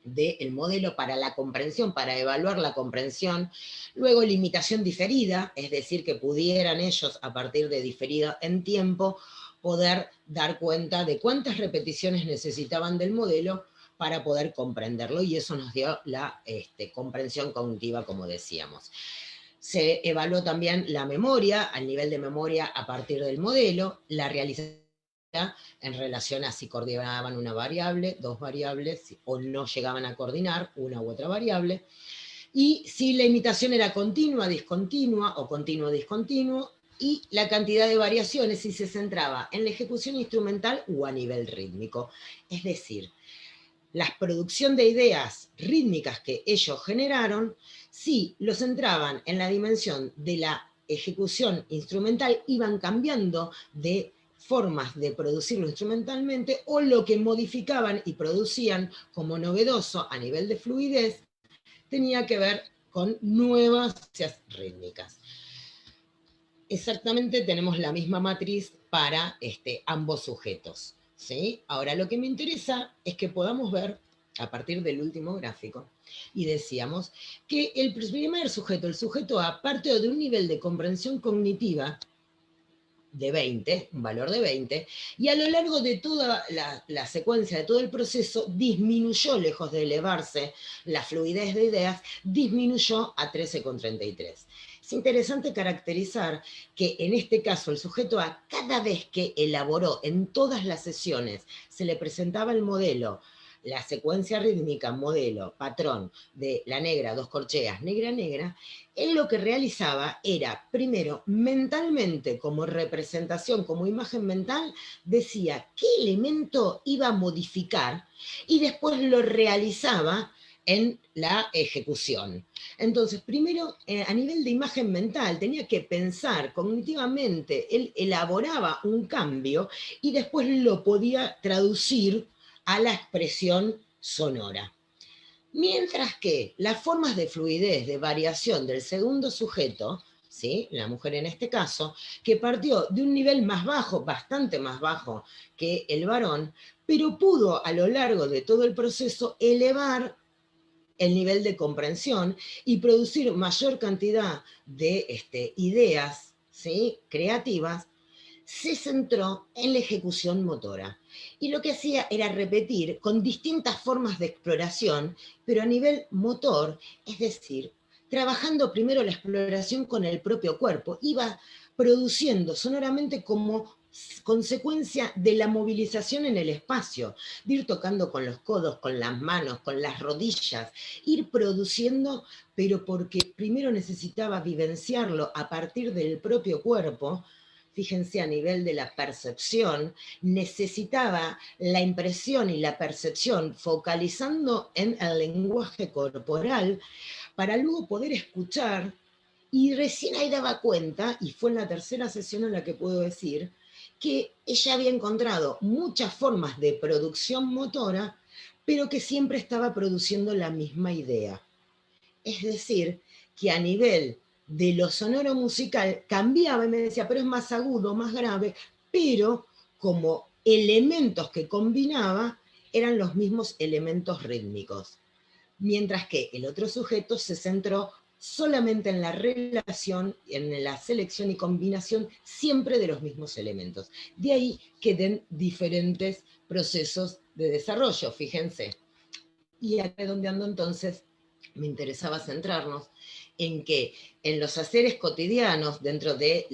del modelo para la comprensión, para evaluar la comprensión, luego la imitación diferida, es decir, que pudieran ellos, a partir de diferida en tiempo, poder dar cuenta de cuántas repeticiones necesitaban del modelo para poder comprenderlo, y eso nos dio la comprensión cognitiva, como decíamos. Se evaluó también la memoria, al nivel de memoria a partir del modelo, la realización en relación a si coordinaban una variable, 2 variables, o no llegaban a coordinar una u otra variable, y si la imitación era continua, discontinua, o continuo-discontinuo, y la cantidad de variaciones si se centraba en la ejecución instrumental o a nivel rítmico. Es decir, la producción de ideas rítmicas que ellos generaron, si lo centraban en la dimensión de la ejecución instrumental, iban cambiando de formas de producirlo instrumentalmente, o lo que modificaban y producían como novedoso a nivel de fluidez, tenía que ver con nuevas rítmicas. Exactamente tenemos la misma matriz para ambos sujetos, ¿sí? Ahora, lo que me interesa es que podamos ver, a partir del último gráfico, y decíamos que el primer sujeto, el sujeto A, partió de un nivel de comprensión cognitiva de 20, un valor de 20, y a lo largo de toda la secuencia, de todo el proceso, disminuyó, lejos de elevarse la fluidez de ideas, disminuyó a 13,33. Es interesante caracterizar que en este caso el sujeto A, cada vez que elaboró en todas las sesiones, se le presentaba el modelo, la secuencia rítmica, modelo, patrón de la negra, 2 corcheas, negra, negra, él lo que realizaba era, primero, mentalmente, como representación, como imagen mental, decía qué elemento iba a modificar, y después lo realizaba en la ejecución. Entonces, primero, a nivel de imagen mental, tenía que pensar cognitivamente, él elaboraba un cambio, y después lo podía traducir a la expresión sonora. Mientras que las formas de fluidez, de variación del segundo sujeto, ¿sí? La mujer en este caso, que partió de un nivel más bajo, bastante más bajo que el varón, pero pudo a lo largo de todo el proceso elevar el nivel de comprensión y producir mayor cantidad de ideas, ¿sí? Creativas, se centró en la ejecución motora. Y lo que hacía era repetir con distintas formas de exploración, pero a nivel motor, es decir, trabajando primero la exploración con el propio cuerpo. Iba produciendo sonoramente como consecuencia de la movilización en el espacio, de ir tocando con los codos, con las manos, con las rodillas, ir produciendo, pero porque primero necesitaba vivenciarlo a partir del propio cuerpo. Fíjense, a nivel de la percepción, necesitaba la impresión y la percepción focalizando en el lenguaje corporal para luego poder escuchar, y recién ahí daba cuenta, y fue en la tercera sesión en la que puedo decir, que ella había encontrado muchas formas de producción motora, pero que siempre estaba produciendo la misma idea. Es decir, que a nivel de lo sonoro musical cambiaba y me decía, pero es más agudo, más grave, pero como elementos que combinaba eran los mismos elementos rítmicos. Mientras que el otro sujeto se centró solamente en la relación, en la selección y combinación siempre de los mismos elementos. De ahí que den diferentes procesos de desarrollo, fíjense. Y redondeando entonces, me interesaba centrarnos en que en los haceres cotidianos, dentro de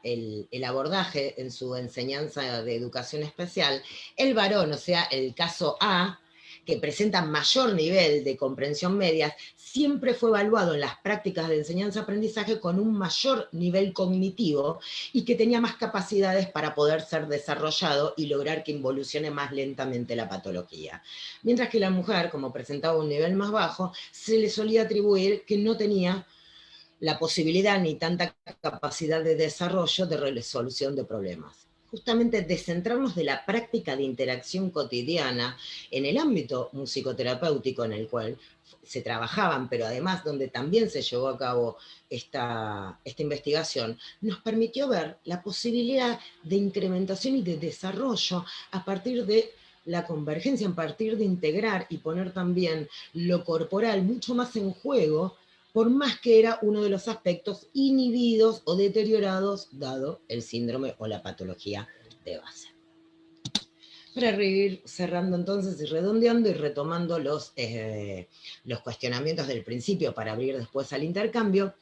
el abordaje en su enseñanza de educación especial, el varón, o sea, el caso A, que presenta mayor nivel de comprensión media, siempre fue evaluado en las prácticas de enseñanza-aprendizaje con un mayor nivel cognitivo y que tenía más capacidades para poder ser desarrollado y lograr que involucione más lentamente la patología. Mientras que la mujer, como presentaba un nivel más bajo, se le solía atribuir que no tenía la posibilidad ni tanta capacidad de desarrollo de resolución de problemas. Justamente descentrarnos de la práctica de interacción cotidiana en el ámbito musicoterapéutico en el cual se trabajaban, pero además donde también se llevó a cabo esta investigación, nos permitió ver la posibilidad de incrementación y de desarrollo a partir de la convergencia, a partir de integrar y poner también lo corporal mucho más en juego, por más que era uno de los aspectos inhibidos o deteriorados dado el síndrome o la patología de base. Para ir cerrando entonces y redondeando y retomando los cuestionamientos del principio para abrir después al intercambio,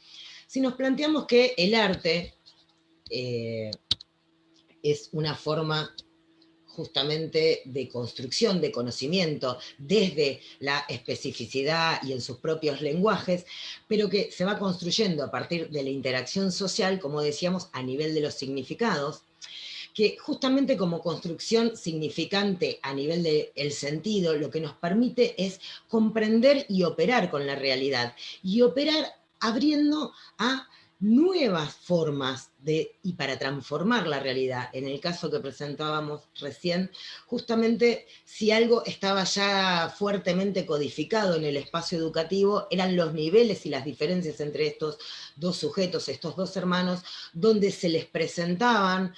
si nos planteamos que el arte es una forma justamente de construcción de conocimiento desde la especificidad y en sus propios lenguajes, pero que se va construyendo a partir de la interacción social, como decíamos, a nivel de los significados, que justamente como construcción significante a nivel del sentido, lo que nos permite es comprender y operar con la realidad, y operar abriendo a nuevas formas y para transformar la realidad. En el caso que presentábamos recién, justamente si algo estaba ya fuertemente codificado en el espacio educativo, eran los niveles y las diferencias entre estos dos sujetos, estos dos hermanos, donde se les presentaban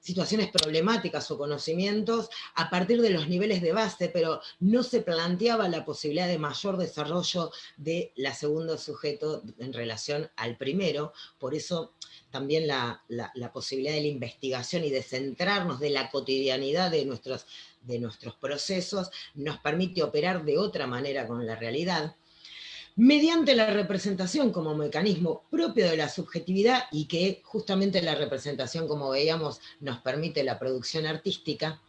situaciones problemáticas o conocimientos a partir de los niveles de base, pero no se planteaba la posibilidad de mayor desarrollo de la segundo sujeto en relación al primero. Por eso también la posibilidad de la investigación y de centrarnos de la cotidianidad de nuestros procesos nos permite operar de otra manera con la realidad, mediante la representación como mecanismo propio de la subjetividad, y que justamente la representación, como veíamos, nos permite la producción artística,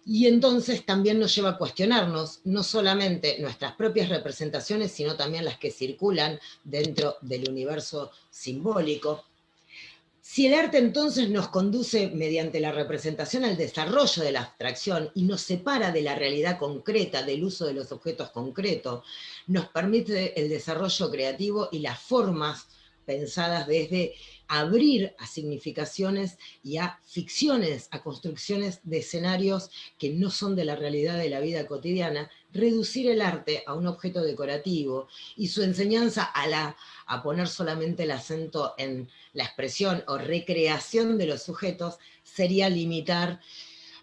y entonces también nos lleva a cuestionarnos no solamente nuestras propias representaciones, sino también las que circulan dentro del universo simbólico. Si el arte entonces nos conduce mediante la representación al desarrollo de la abstracción y nos separa de la realidad concreta, del uso de los objetos concretos, nos permite el desarrollo creativo y las formas pensadas desde abrir a significaciones y a ficciones, a construcciones de escenarios que no son de la realidad de la vida cotidiana, reducir el arte a un objeto decorativo y su enseñanza a poner solamente el acento en la expresión o recreación de los sujetos sería limitar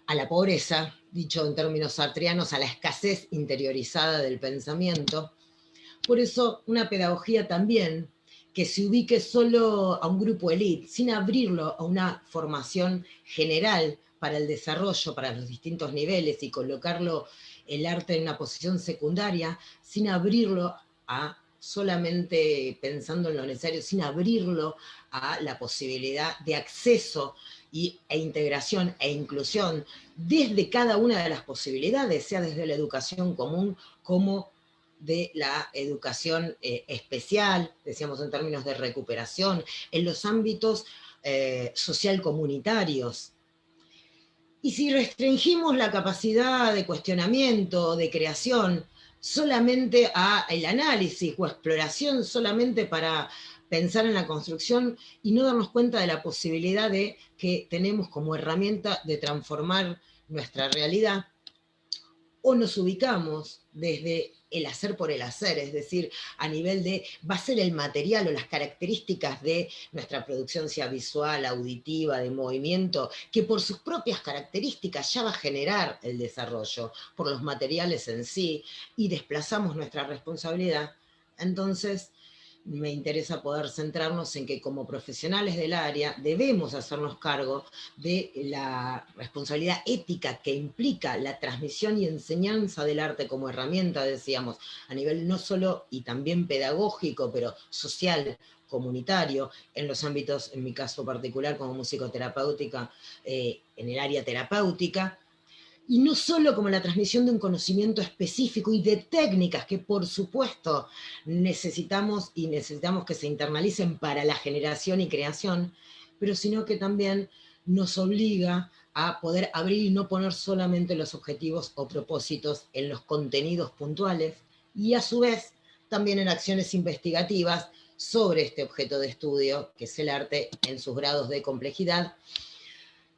a la pobreza, dicho en términos sartreanos, a la escasez interiorizada del pensamiento. Por eso una pedagogía también que se ubique solo a un grupo elite, sin abrirlo a una formación general para el desarrollo, para los distintos niveles, y colocarlo el arte en una posición secundaria, sin abrirlo a solamente pensando en lo necesario, sin abrirlo a la posibilidad de acceso e integración e inclusión desde cada una de las posibilidades, sea desde la educación común como de la educación especial, decíamos en términos de recuperación, en los ámbitos social comunitarios. Y si restringimos la capacidad de cuestionamiento, de creación, solamente al análisis o exploración, solamente para pensar en la construcción y no darnos cuenta de la posibilidad de que tenemos como herramienta de transformar nuestra realidad, o nos ubicamos desde el hacer por el hacer, es decir, a nivel de, va a ser el material o las características de nuestra producción, sea visual, auditiva, de movimiento, que por sus propias características ya va a generar el desarrollo, por los materiales en sí, y desplazamos nuestra responsabilidad. Entonces, me interesa poder centrarnos en que como profesionales del área debemos hacernos cargo de la responsabilidad ética que implica la transmisión y enseñanza del arte como herramienta, decíamos, a nivel no solo y también pedagógico, pero social, comunitario, en los ámbitos, en mi caso particular como musicoterapéutica, en el área terapéutica, y no solo como la transmisión de un conocimiento específico y de técnicas que por supuesto necesitamos que se internalicen para la generación y creación, pero sino que también nos obliga a poder abrir y no poner solamente los objetivos o propósitos en los contenidos puntuales, y a su vez también en acciones investigativas sobre este objeto de estudio, que es el arte en sus grados de complejidad,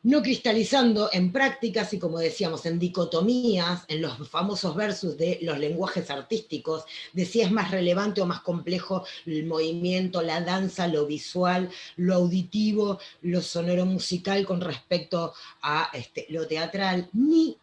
no cristalizando en prácticas y, como decíamos, en dicotomías, en los famosos versus de los lenguajes artísticos, de si es más relevante o más complejo el movimiento, la danza, lo visual, lo auditivo, lo sonoro musical con respecto a lo teatral, ni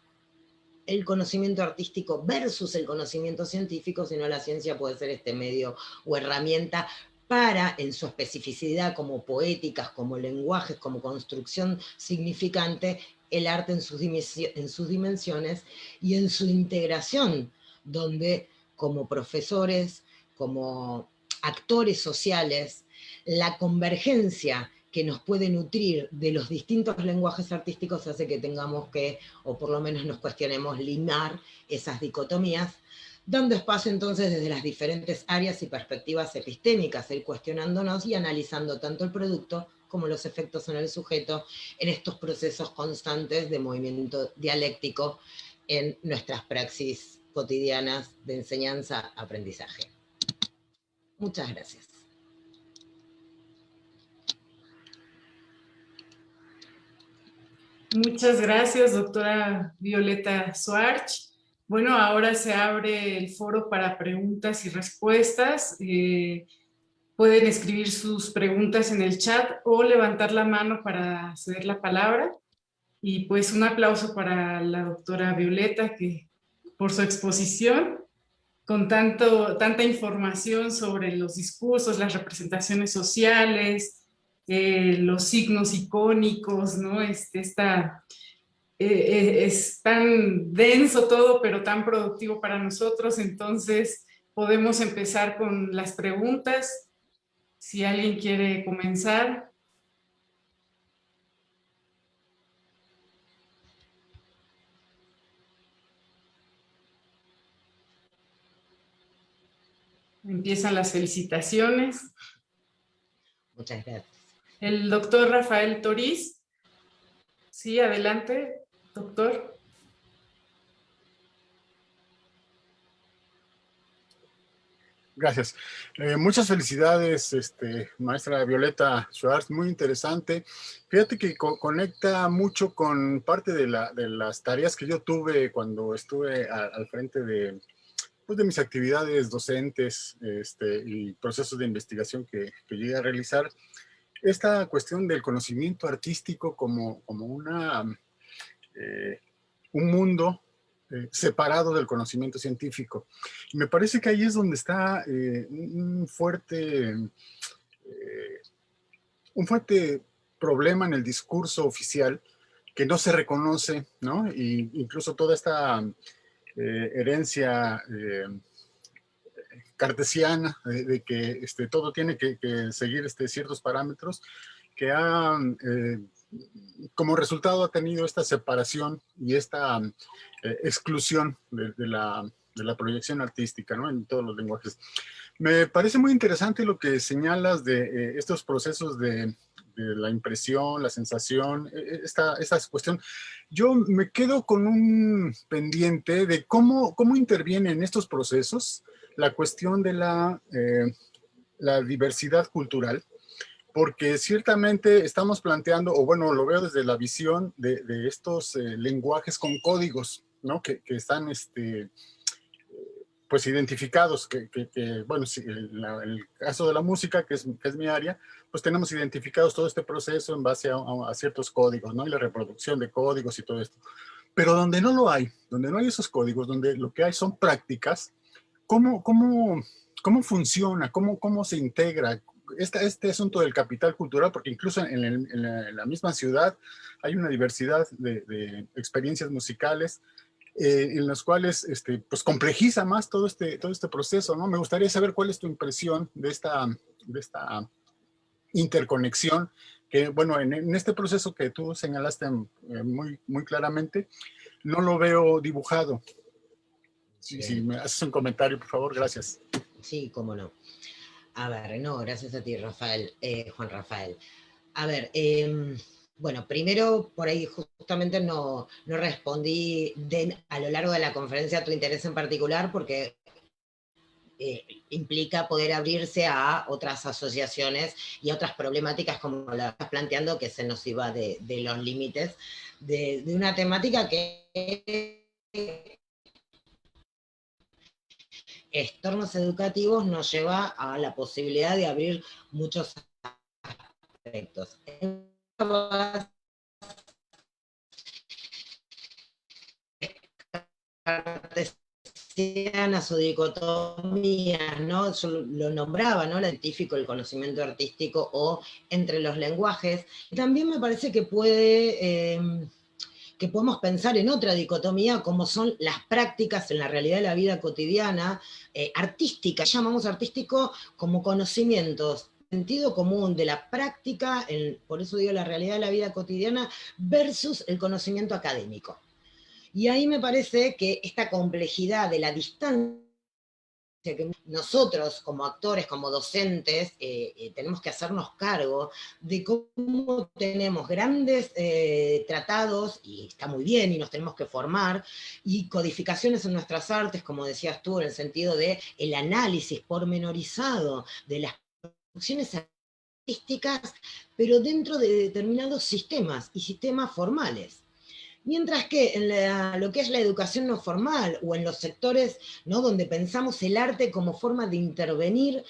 el conocimiento artístico versus el conocimiento científico, sino la ciencia puede ser este medio o herramienta para, en su especificidad, como poéticas, como lenguajes, como construcción significante, el arte en sus dimensiones y en su integración, donde como profesores, como actores sociales, la convergencia que nos puede nutrir de los distintos lenguajes artísticos hace que tengamos que, o por lo menos nos cuestionemos, limar esas dicotomías, dando espacio entonces desde las diferentes áreas y perspectivas epistémicas, ir cuestionándonos y analizando tanto el producto como los efectos en el sujeto en estos procesos constantes de movimiento dialéctico en nuestras praxis cotidianas de enseñanza-aprendizaje. Muchas gracias. Muchas gracias, doctora Violeta Schwartz. Bueno, ahora se abre el foro para preguntas y respuestas. Pueden escribir sus preguntas en el chat o levantar la mano para ceder la palabra. Y pues un aplauso para la doctora Violeta por su exposición con tanta información sobre los discursos, las representaciones sociales, los signos icónicos, ¿no? Es tan denso todo, pero tan productivo para nosotros, entonces podemos empezar con las preguntas. Si alguien quiere comenzar. Empiezan las felicitaciones. Muchas gracias. El doctor Rafael Toriz. Sí, adelante, doctor. Gracias. Muchas felicidades, maestra Violeta Schwartz, muy interesante. Fíjate que conecta mucho con parte de las tareas que yo tuve cuando estuve al frente de mis actividades docentes y procesos de investigación que llegué a realizar. Esta cuestión del conocimiento artístico como un mundo separado del conocimiento científico. Y me parece que ahí es donde está un fuerte un fuerte problema en el discurso oficial que no se reconoce, ¿no? Y incluso toda esta herencia cartesiana de que todo tiene que seguir ciertos parámetros, que como resultado ha tenido esta separación y esta exclusión de la proyección artística, ¿no? En todos los lenguajes. Me parece muy interesante lo que señalas de estos procesos de la impresión, la sensación, esta cuestión. Yo me quedo con un pendiente de cómo interviene en estos procesos la cuestión de la diversidad cultural, porque ciertamente estamos planteando, o bueno, lo veo desde la visión de estos lenguajes con códigos, ¿no? Que están pues identificados, bueno, si en el caso de la música, que es mi área, pues tenemos identificados todo este proceso en base a ciertos códigos, ¿no? Y la reproducción de códigos y todo esto. Pero donde no lo hay, donde no hay esos códigos, donde lo que hay son prácticas, ¿cómo funciona? ¿Cómo se integra este asunto del capital cultural? Porque incluso en la misma ciudad hay una diversidad de experiencias musicales en las cuales pues complejiza más todo este proceso, ¿no? Me gustaría saber cuál es tu impresión de esta interconexión que, bueno, en este proceso que tú señalaste muy claramente, no lo veo dibujado. Si me haces un comentario, por favor, gracias. Sí, cómo no. A ver, no, gracias a ti, Rafael, Juan Rafael. A ver, bueno, primero por ahí justamente no respondí a lo largo de la conferencia a tu interés en particular, porque implica poder abrirse a otras asociaciones y a otras problemáticas como la estás planteando, que se nos iba de los límites de una temática que entornos educativos nos lleva a la posibilidad de abrir muchos aspectos. Cartesianas o dicotomías, ¿no? Yo lo nombraba, ¿no? El científico, el conocimiento artístico o entre los lenguajes. También me parece que que podemos pensar en otra dicotomía, como son las prácticas en la realidad de la vida cotidiana, artística, llamamos artístico como conocimientos, sentido común de la práctica, por eso digo la realidad de la vida cotidiana, versus el conocimiento académico. Y ahí me parece que esta complejidad de la distancia que nosotros como actores, como docentes, tenemos que hacernos cargo de cómo tenemos grandes tratados, y está muy bien, y nos tenemos que formar, y codificaciones en nuestras artes, como decías tú, en el sentido de el análisis pormenorizado de las producciones artísticas, pero dentro de determinados sistemas, y sistemas formales. Mientras que en lo que es la educación no formal o en los sectores, ¿no?, donde pensamos el arte como forma de intervenir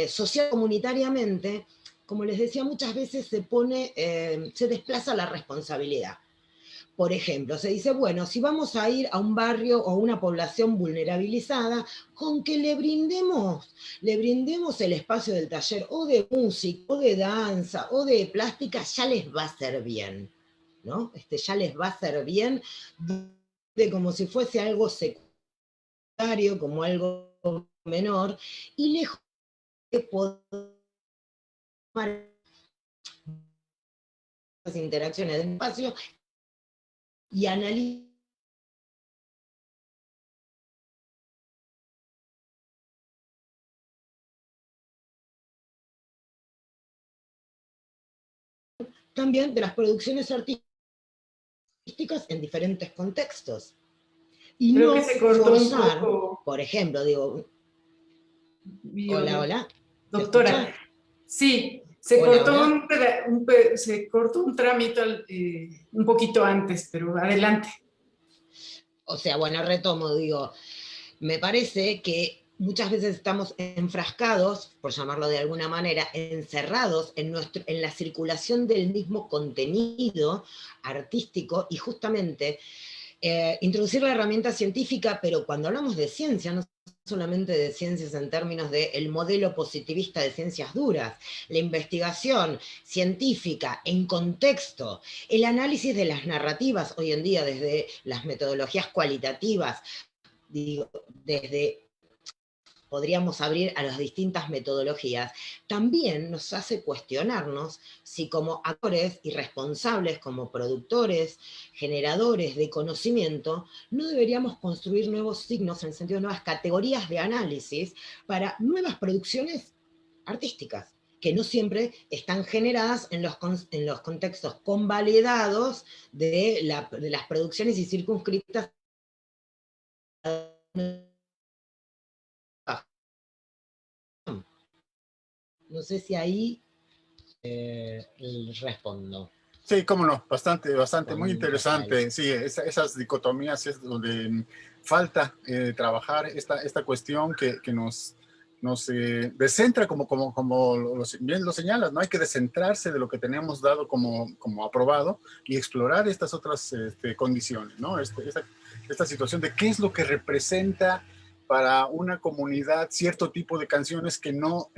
social comunitariamente, como les decía, muchas veces se desplaza la responsabilidad. Por ejemplo, se dice, bueno, si vamos a ir a un barrio o a una población vulnerabilizada, con que le brindemos el espacio del taller o de música, o de danza, o de plástica, ya les va a ser bien, ¿no? Ya les va a ser bien, como si fuese algo secundario, como algo menor, y lejos de poder las interacciones del espacio y analizar también de las producciones artísticas en diferentes contextos. Y Creo no que se cortó forzar, un poco. por ejemplo, digo, hola, Doctora, sí, se hola, cortó hola. se cortó un trámite un poquito antes, pero adelante. O sea, bueno, retomo, digo, me parece que muchas veces estamos enfrascados, por llamarlo de alguna manera, encerrados en la circulación del mismo contenido artístico, y justamente introducir la herramienta científica, pero cuando hablamos de ciencia, no solamente de ciencias en términos del modelo positivista de ciencias duras, la investigación científica en contexto, el análisis de las narrativas hoy en día desde las metodologías cualitativas, digo, desde podríamos abrir a las distintas metodologías, también nos hace cuestionarnos si como actores y responsables, como productores, generadores de conocimiento, no deberíamos construir nuevos signos, en el sentido de nuevas categorías de análisis para nuevas producciones artísticas, que no siempre están generadas en los contextos convalidados de las producciones y circunscriptas. No sé si ahí respondo. Sí, cómo no, bastante, Juan muy interesante. Rafael. Sí, esas dicotomías es donde falta trabajar esta cuestión que nos descentra, bien lo señalas, ¿no? Hay que descentrarse de lo que tenemos dado como aprobado y explorar estas otras condiciones, ¿no? Esta situación de qué es lo que representa para una comunidad cierto tipo de canciones que no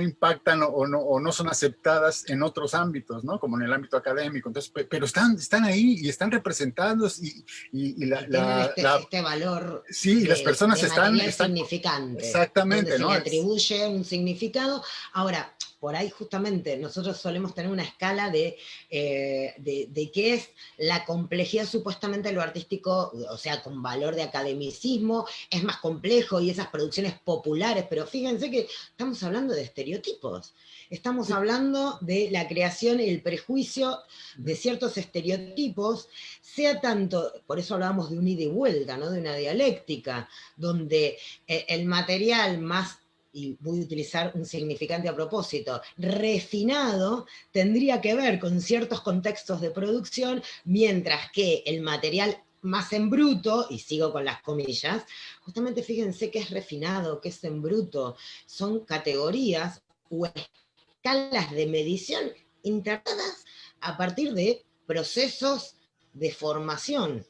impactan o no son aceptadas en otros ámbitos, ¿no? Como en el ámbito académico. Entonces, pero están ahí y están representados y tienen este valor sí, las personas están significante, exactamente, donde ¿no? se le atribuye un significado. Ahora, por ahí justamente nosotros solemos tener una escala de qué es la complejidad supuestamente de lo artístico, o sea, con valor de academicismo, es más complejo y esas producciones populares, pero fíjense que estamos hablando de estereotipos, estamos hablando de la creación y el prejuicio de ciertos estereotipos, sea tanto, por eso hablábamos de un ida y vuelta, ¿no? De una dialéctica, donde el material más, y voy a utilizar un significante a propósito, refinado, tendría que ver con ciertos contextos de producción, mientras que el material más en bruto, y sigo con las comillas, justamente fíjense qué es refinado, qué es en bruto, son categorías o escalas de medición integradas a partir de procesos de formación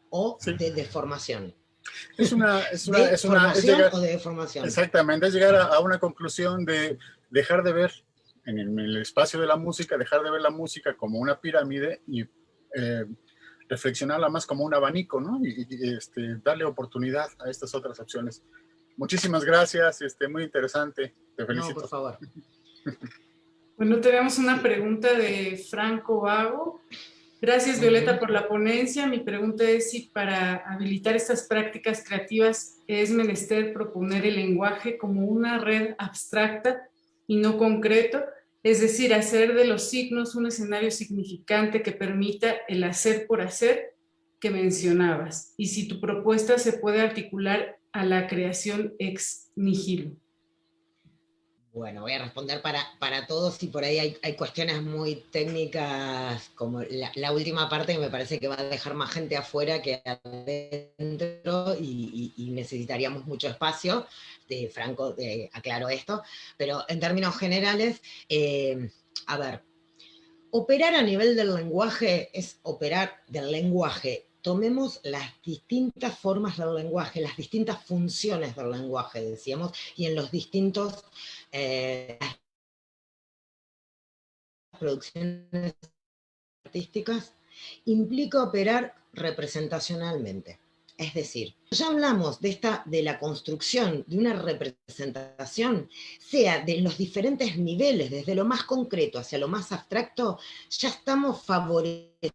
o Sí. de deformación. Es formación llegar, o de deformación. Exactamente, es llegar a una conclusión de dejar de ver en el espacio de la música, dejar de ver la música como una pirámide y reflexionarla más como un abanico, ¿no? Y darle oportunidad a estas otras opciones. Muchísimas gracias, muy interesante, te felicito. No, por favor. Bueno, tenemos una pregunta de Franco Vago. Gracias, Violeta, por la ponencia. Mi pregunta es si para habilitar estas prácticas creativas es menester proponer el lenguaje como una red abstracta y no concreto, es decir, hacer de los signos un escenario significante que permita el hacer por hacer que mencionabas, y si tu propuesta se puede articular a la creación ex nihilo. Bueno, voy a responder para todos y por ahí hay cuestiones muy técnicas, como la última parte que me parece que va a dejar más gente afuera que adentro y necesitaríamos mucho espacio. Franco aclaró esto, pero en términos generales, a ver, operar a nivel del lenguaje es operar del lenguaje. Tomemos las distintas formas del lenguaje, las distintas funciones del lenguaje, decíamos, y en los distintos producciones artísticas, implica operar representacionalmente. Es decir, ya hablamos de la construcción de una representación, sea de los diferentes niveles, desde lo más concreto hacia lo más abstracto, ya estamos favoreciendo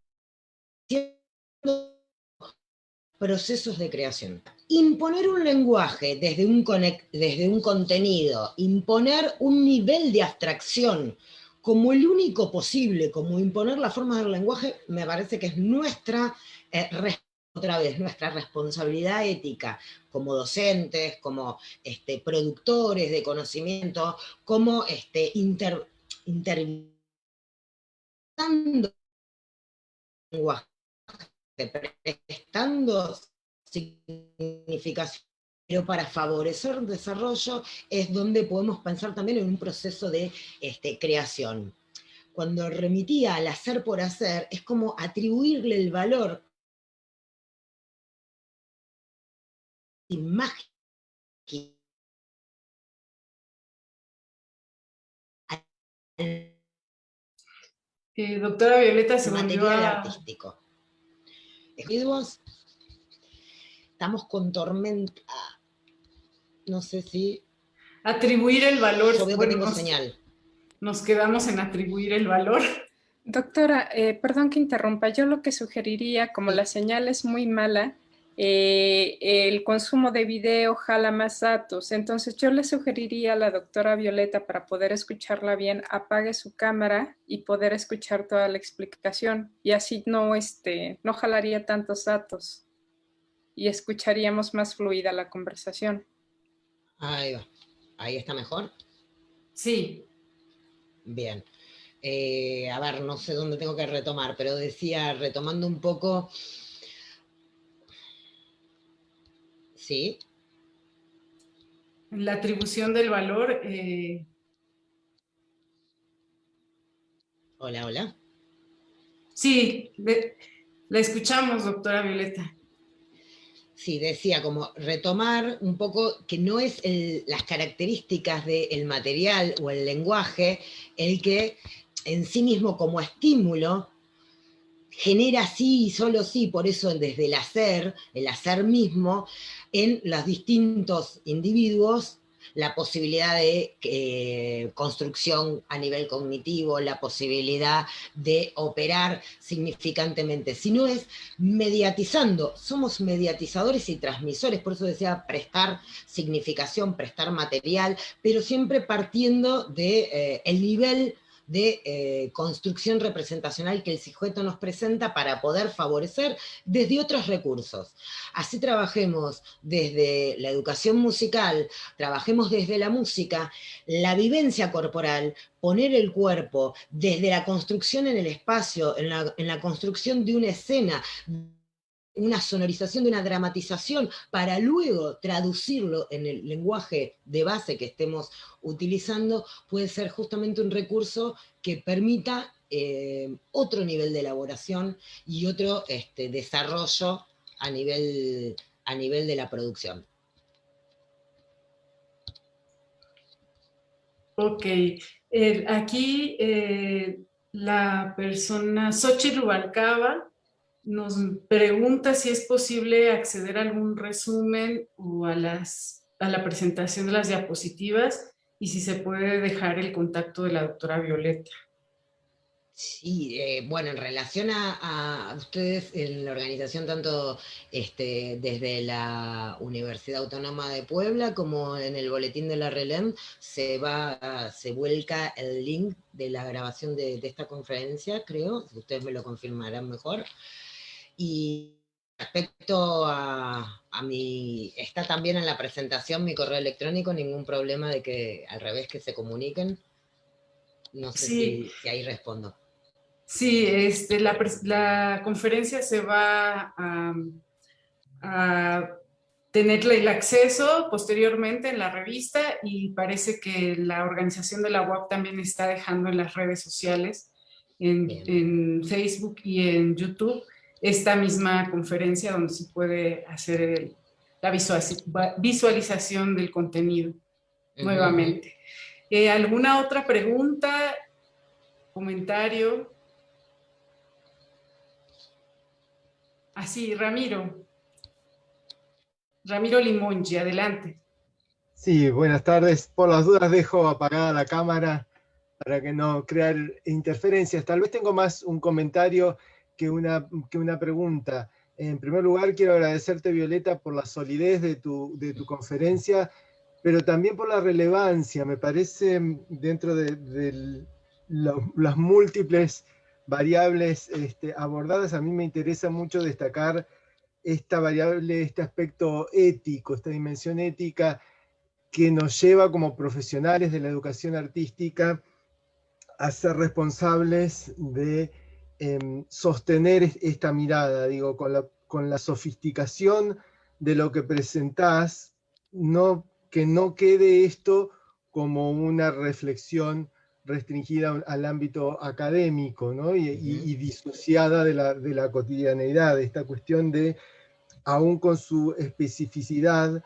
procesos de creación. Imponer un lenguaje desde un contenido, imponer un nivel de abstracción como el único posible, como imponer la forma del lenguaje, me parece que es nuestra responsabilidad ética como docentes, como productores de conocimiento, como interpretando lenguaje, prestando significación, pero para favorecer el desarrollo es donde podemos pensar también en un proceso de creación. cuando remitía al hacer por hacer, es como atribuirle el valor mágico Doctora Violeta se volvió material a... artístico. Individuos, estamos con tormenta, no sé si... Atribuir el valor. Yo veo que tengo señal. Nos quedamos en atribuir el valor. Doctora, perdón que interrumpa, yo lo que sugeriría, como la señal es muy mala, el consumo de video jala más datos, entonces yo le sugeriría a la doctora Violeta, para poder escucharla bien, apague su cámara y poder escuchar toda la explicación, y así no jalaría tantos datos y escucharíamos más fluida la conversación. Ahí va. ¿Ahí está mejor? Sí. Bien. A ver, no sé dónde tengo que retomar, pero decía, retomando un poco... ¿Sí? La atribución del valor. Hola, hola. Sí, la escuchamos, doctora Violeta. Sí, decía como retomar un poco que no es las características del material o el lenguaje el que en sí mismo como estímulo genera sí y solo sí, por eso desde el hacer mismo, en los distintos individuos, la posibilidad de construcción a nivel cognitivo, la posibilidad de operar significantemente, sino es mediatizando, somos mediatizadores y transmisores, por eso decía prestar significación, prestar material, pero siempre partiendo de el nivel de construcción representacional que el sujeto nos presenta para poder favorecer desde otros recursos. Así trabajemos desde la educación musical, trabajemos desde la música, la vivencia corporal, poner el cuerpo desde la construcción en el espacio, en la construcción de una escena, una sonorización, de una dramatización, para luego traducirlo en el lenguaje de base que estemos utilizando, puede ser justamente un recurso que permita otro nivel de elaboración y otro desarrollo a nivel de la producción. Ok. Aquí la persona Xochitl Rubalcaba nos pregunta si es posible acceder a algún resumen o a la presentación de las diapositivas y si se puede dejar el contacto de la doctora Violeta. Sí, bueno, en relación a ustedes en la organización, tanto desde la Universidad Autónoma de Puebla como en el boletín de la RELEM, se vuelca el link de la grabación de esta conferencia, creo, ustedes me lo confirmarán mejor. Y respecto a está también en la presentación mi correo electrónico, ningún problema de que al revés que se comuniquen. No sé Sí. si ahí respondo. Sí, la conferencia se va a tener el acceso posteriormente en la revista y parece que la organización de la UAP también está dejando en las redes sociales, en Facebook y en YouTube, esta misma conferencia donde se puede hacer la visualización del contenido nuevamente. ¿Alguna otra pregunta, comentario? Así, Ramiro Limongi, adelante. Sí, buenas tardes. Por las dudas dejo apagada la cámara para que no crear interferencias. Tal vez tengo más un comentario que una pregunta. En primer lugar, quiero agradecerte, Violeta, por la solidez de tu conferencia, pero también por la relevancia. Me parece, dentro de las múltiples variables abordadas, a mí me interesa mucho destacar esta variable, este aspecto ético, esta dimensión ética que nos lleva como profesionales de la educación artística a ser responsables de sostener esta mirada, digo, con la sofisticación de lo que presentás, que no quede esto como una reflexión restringida al ámbito académico, ¿no? Y disociada de la cotidianeidad, esta cuestión de, aún con su especificidad,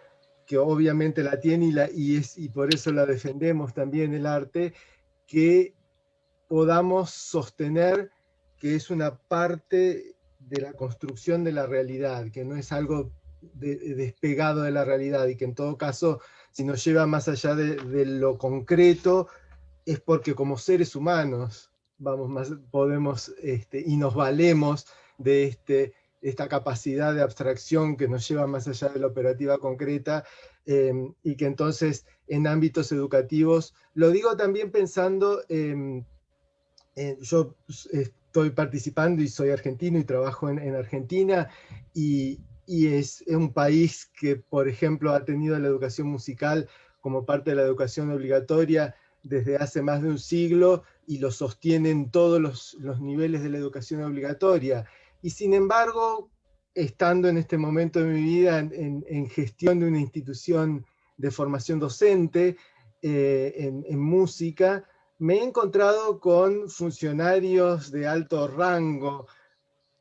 que obviamente la tiene y por eso la defendemos también el arte, que podamos sostener que es una parte de la construcción de la realidad, que no es algo despegado de la realidad, y que en todo caso, si nos lleva más allá de lo concreto, es porque como seres humanos podemos y nos valemos de esta capacidad de abstracción que nos lleva más allá de la operativa concreta, y que entonces en ámbitos educativos, lo digo también pensando, yo estoy participando y soy argentino y trabajo en Argentina, y es un país que, por ejemplo, ha tenido la educación musical como parte de la educación obligatoria desde hace más de un siglo, y lo sostienen todos los niveles de la educación obligatoria. Y sin embargo, estando en este momento de mi vida en gestión de una institución de formación docente en música, me he encontrado con funcionarios de alto rango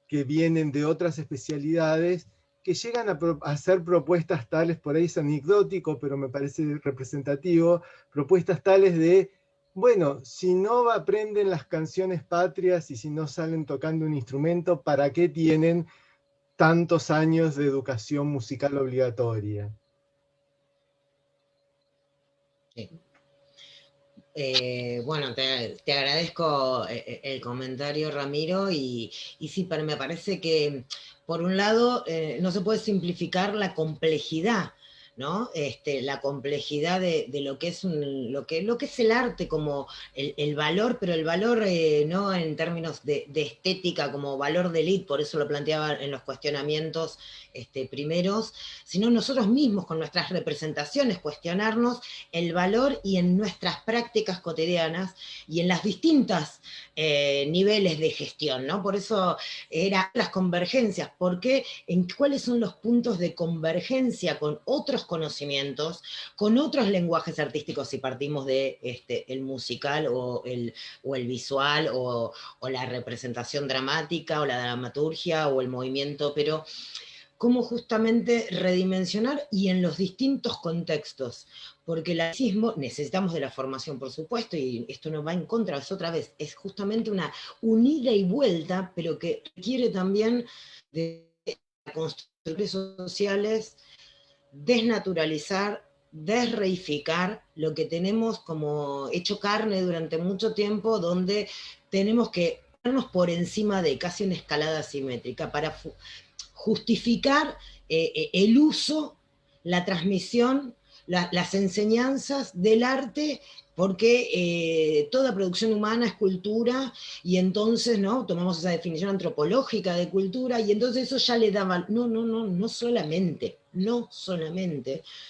que vienen de otras especialidades, que llegan a hacer propuestas tales, por ahí es anecdótico, pero me parece representativo, propuestas tales de, bueno, si no aprenden las canciones patrias y si no salen tocando un instrumento, ¿para qué tienen tantos años de educación musical obligatoria? Sí. Bueno, te agradezco el comentario, Ramiro, y sí, pero me parece que, por un lado, no se puede simplificar la complejidad, ¿no? La complejidad de lo que es lo que es el arte, como el valor, pero el valor no en términos de estética, como valor de élite, por eso lo planteaba en los cuestionamientos primeros, sino nosotros mismos con nuestras representaciones, cuestionarnos el valor y en nuestras prácticas cotidianas y en las distintas niveles de gestión, ¿no? Por eso eran las convergencias, porque cuáles son los puntos de convergencia con otros conocimientos, con otros lenguajes artísticos, si partimos de el musical o el visual o la representación dramática o la dramaturgia o el movimiento, pero cómo justamente redimensionar y en los distintos contextos, porque el artismo, necesitamos de la formación, por supuesto, y esto no va en contra, es otra vez, es justamente una ida y vuelta, pero que requiere también de constructores sociales, desnaturalizar, desreificar lo que tenemos como hecho carne durante mucho tiempo, donde tenemos que ponernos por encima de casi una escalada asimétrica para justificar el uso, la transmisión, las enseñanzas del arte, porque toda producción humana es cultura, y entonces, ¿no? Tomamos esa definición antropológica de cultura, y entonces eso ya le daba, no solamente,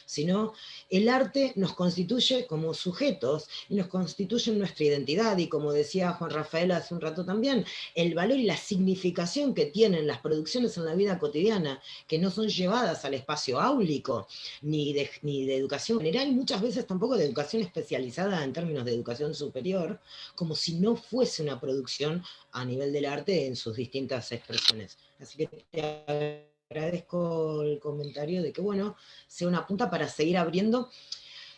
sino el arte nos constituye como sujetos, y nos constituye en nuestra identidad, y como decía Juan Rafael hace un rato también, el valor y la significación que tienen las producciones en la vida cotidiana, que no son llevadas al espacio áulico, ni de educación general, muchas veces tampoco de educación especializada en términos de educación superior, como si no fuese una producción a nivel del arte en sus distintas expresiones. Así que te agradezco el comentario de que, bueno, sea una punta para seguir abriendo,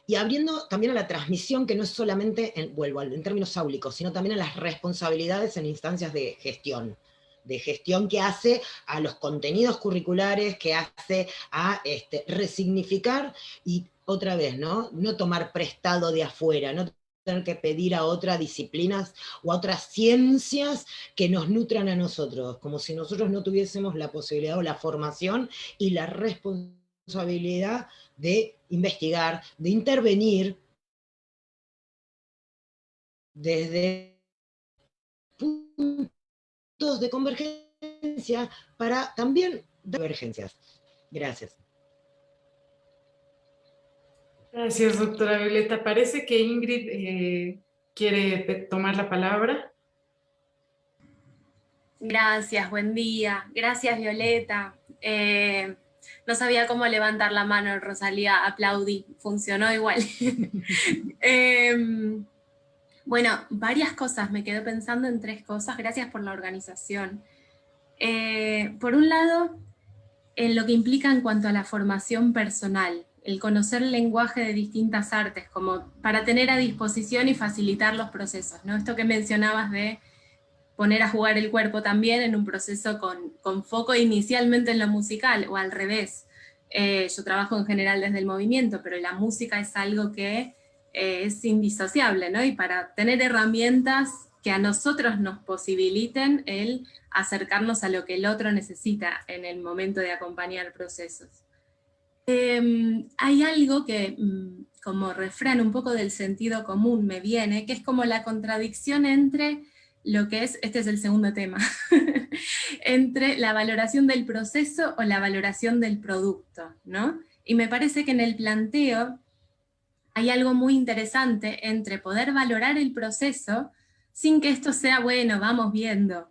y abriendo también a la transmisión, que no es solamente, vuelvo en términos áulicos, sino también a las responsabilidades en instancias de gestión que hace a los contenidos curriculares, que hace a resignificar, y otra vez, ¿no? No tomar prestado de afuera, no tener que pedir a otras disciplinas o a otras ciencias que nos nutran a nosotros, como si nosotros no tuviésemos la posibilidad o la formación y la responsabilidad de investigar, de intervenir desde puntos de convergencia para también divergencias. Gracias. Gracias, doctora Violeta. Parece que Ingrid quiere tomar la palabra. Gracias, buen día. Gracias, Violeta. No sabía cómo levantar la mano, Rosalía, aplaudí, funcionó igual. Bueno, varias cosas, me quedé pensando en 3 cosas, gracias por la organización. Por un lado, en lo que implica en cuanto a la formación personal, el conocer el lenguaje de distintas artes, como para tener a disposición y facilitar los procesos, ¿no? Esto que mencionabas de poner a jugar el cuerpo también en un proceso con foco inicialmente en lo musical, o al revés. Yo trabajo en general desde el movimiento, pero la música es algo que es indisociable, ¿no? Y para tener herramientas que a nosotros nos posibiliten el acercarnos a lo que el otro necesita en el momento de acompañar procesos. Hay algo que, como refrán un poco del sentido común me viene, que es como la contradicción entre lo que es, este es el segundo tema, entre la valoración del proceso o la valoración del producto, ¿no? Y me parece que en el planteo hay algo muy interesante entre poder valorar el proceso sin que esto sea, bueno, vamos viendo.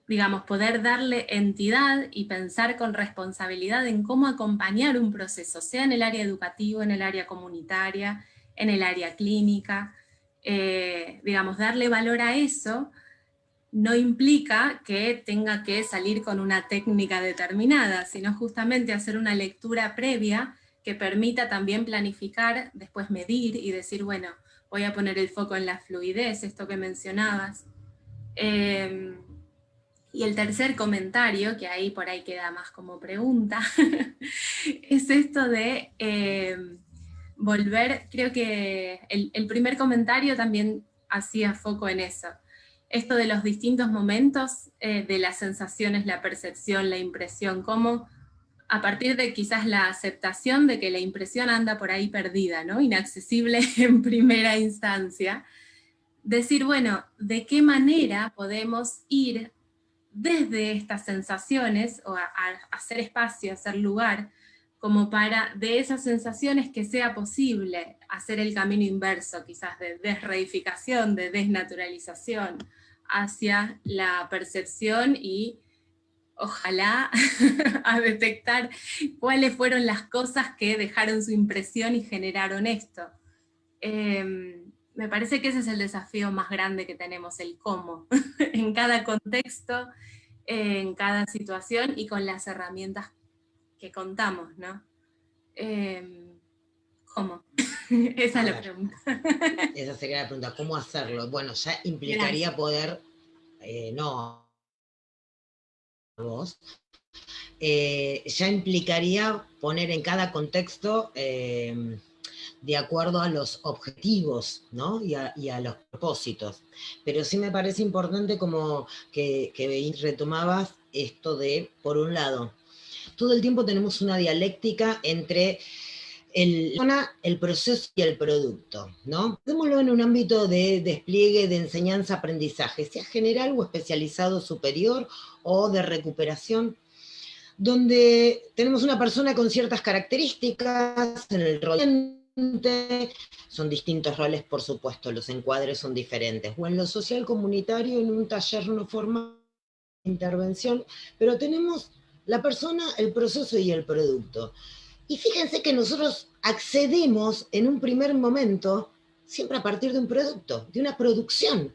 Digamos, poder darle entidad y pensar con responsabilidad en cómo acompañar un proceso, sea en el área educativa, en el área comunitaria, en el área clínica. Digamos, darle valor a eso no implica que tenga que salir con una técnica determinada, sino justamente hacer una lectura previa que permita también planificar, después medir y decir, bueno, voy a poner el foco en la fluidez, esto que mencionabas. Y el tercer comentario, que ahí por ahí queda más como pregunta, es esto de volver, creo que el primer comentario también hacía foco en eso. Esto de los distintos momentos, de las sensaciones, la percepción, la impresión, cómo a partir de quizás la aceptación de que la impresión anda por ahí perdida, ¿no? Inaccesible en primera instancia, decir, bueno, ¿de qué manera podemos ir desde estas sensaciones, o a hacer espacio, hacer lugar, como para de esas sensaciones que sea posible hacer el camino inverso, quizás de desreificación, de desnaturalización, hacia la percepción y ojalá a detectar cuáles fueron las cosas que dejaron su impresión y generaron esto. Me parece que ese es el desafío más grande que tenemos, el cómo, en cada contexto, en cada situación y con las herramientas que contamos, ¿no? ¿Cómo? Esa es la pregunta. Esa sería la pregunta, ¿cómo hacerlo? Bueno, ya implicaría poder, no vos, ya implicaría poner en cada contexto de acuerdo a los objetivos, ¿no? y a los propósitos. Pero sí me parece importante como que retomabas esto de, por un lado, todo el tiempo tenemos una dialéctica entre el proceso y el producto, ¿no? Vémoslo en un ámbito de despliegue de enseñanza-aprendizaje, sea general o especializado superior o de recuperación, donde tenemos una persona con ciertas características en el rol. Son distintos roles, por supuesto, los encuadres son diferentes, o en lo social comunitario, en un taller no formal de intervención, pero tenemos la persona, el proceso y el producto. Y fíjense que nosotros accedemos en un primer momento siempre a partir de un producto, de una producción.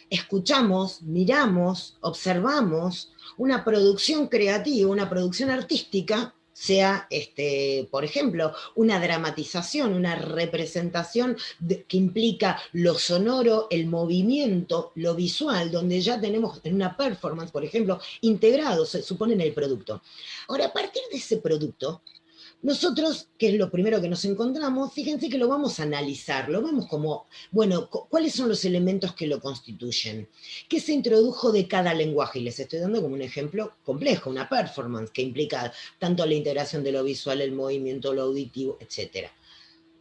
Escuchamos, miramos, observamos una producción creativa, una producción artística, sea, por ejemplo, una dramatización, una representación que implica lo sonoro, el movimiento, lo visual, donde ya tenemos en una performance, por ejemplo, integrado, se supone, en el producto. Ahora, a partir de ese producto, nosotros, que es lo primero que nos encontramos, fíjense que lo vamos a analizar, lo vemos como, bueno, ¿cuáles son los elementos que lo constituyen? ¿Qué se introdujo de cada lenguaje? Y les estoy dando como un ejemplo complejo, una performance que implica tanto la integración de lo visual, el movimiento, lo auditivo, etc.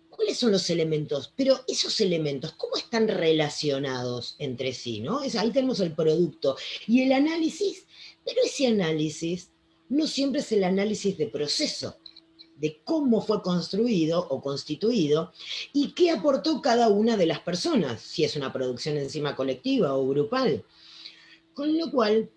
¿Cuáles son los elementos? Pero esos elementos, ¿cómo están relacionados entre sí? ¿No? Ahí tenemos el producto y el análisis, pero ese análisis no siempre es el análisis de proceso, de cómo fue construido o constituido y qué aportó cada una de las personas, si es una producción encima colectiva o grupal. Con lo cual,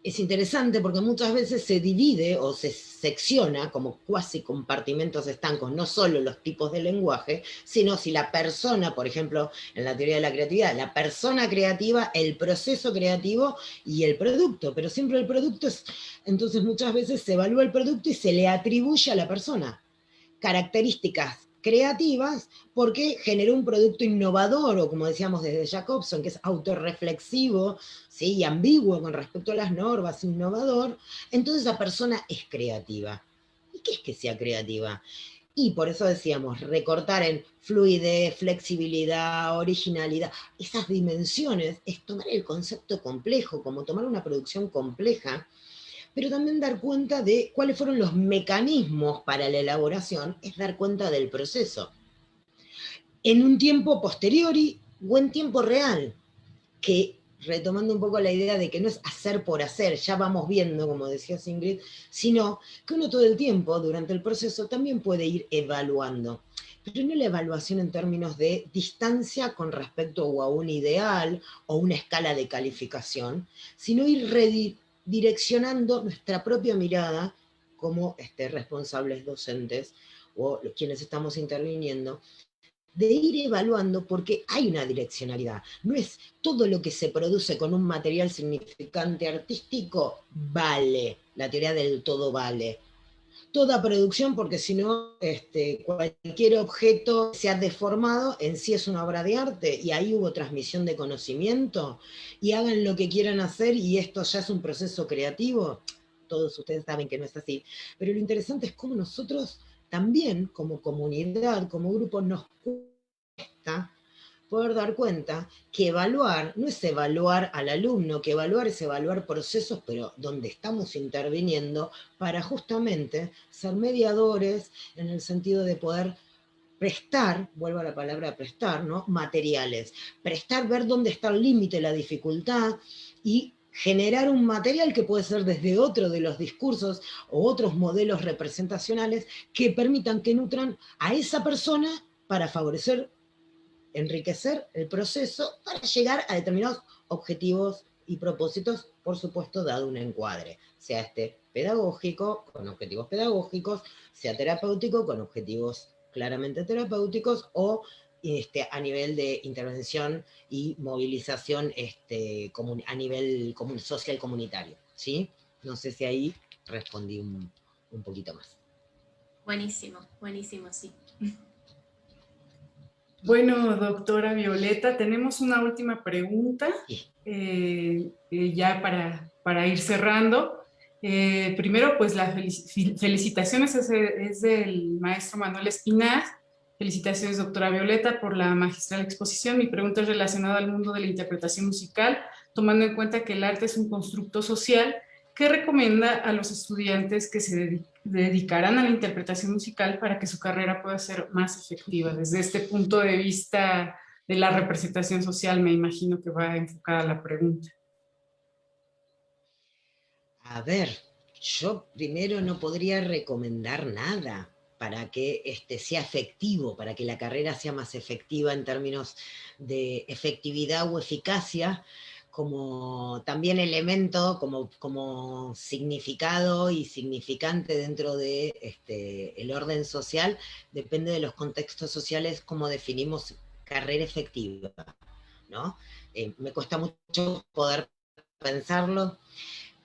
es interesante porque muchas veces se divide o se secciona como cuasi compartimentos estancos, no solo los tipos de lenguaje, sino si la persona, por ejemplo, en la teoría de la creatividad, la persona creativa, el proceso creativo y el producto, pero siempre el producto es, entonces muchas veces se evalúa el producto y se le atribuye a la persona características creativas porque generó un producto innovador, o como decíamos desde Jacobson, que es autorreflexivo, ¿sí? Y ambiguo con respecto a las normas, innovador, entonces esa persona es creativa. ¿Y qué es que sea creativa? Y por eso decíamos, recortar en fluidez, flexibilidad, originalidad, esas dimensiones, es tomar el concepto complejo, como tomar una producción compleja, pero también dar cuenta de cuáles fueron los mecanismos para la elaboración, es dar cuenta del proceso. En un tiempo posteriori o en tiempo real, que retomando un poco la idea de que no es hacer por hacer, ya vamos viendo, como decía Ingrid, sino que uno todo el tiempo, durante el proceso, también puede ir evaluando. Pero no la evaluación en términos de distancia con respecto a un ideal o una escala de calificación, sino ir direccionando nuestra propia mirada como responsables docentes o quienes estamos interviniendo, de ir evaluando porque hay una direccionalidad. No es todo lo que se produce con un material significante artístico vale, la teoría del todo vale. Toda producción, porque si no, cualquier objeto se ha deformado, en sí es una obra de arte, y ahí hubo transmisión de conocimiento, y hagan lo que quieran hacer, y esto ya es un proceso creativo. Todos ustedes saben que no es así, pero lo interesante es cómo nosotros también, como comunidad, como grupo, nos cuesta poder dar cuenta que evaluar no es evaluar al alumno, que evaluar es evaluar procesos, pero donde estamos interviniendo para justamente ser mediadores en el sentido de poder prestar, vuelvo a la palabra prestar, ¿no? Materiales. Prestar, ver dónde está el límite, la dificultad, y generar un material que puede ser desde otro de los discursos o otros modelos representacionales que permitan que nutran a esa persona para favorecer, enriquecer el proceso para llegar a determinados objetivos y propósitos, por supuesto, dado un encuadre, sea pedagógico, con objetivos pedagógicos, sea terapéutico, con objetivos claramente terapéuticos, o a nivel de intervención y movilización a nivel social comunitario, ¿sí? No sé si ahí respondí un poquito más. Buenísimo, buenísimo, sí. Bueno, doctora Violeta, tenemos una última pregunta, ya para ir cerrando. Primero, pues las felicitaciones es del maestro Manuel Espinaz. Felicitaciones, doctora Violeta, por la magistral exposición. Mi pregunta es relacionada al mundo de la interpretación musical, tomando en cuenta que el arte es un constructo social. ¿Qué recomienda a los estudiantes que se dedicarán a la interpretación musical para que su carrera pueda ser más efectiva? Desde este punto de vista de la representación social, me imagino que va enfocada la pregunta. A ver, yo primero no podría recomendar nada para que sea efectivo, para que la carrera sea más efectiva en términos de efectividad o eficacia, como también elemento, como significado y significante dentro de el orden social, depende de los contextos sociales, cómo definimos carrera efectiva, ¿no? Me cuesta mucho poder pensarlo,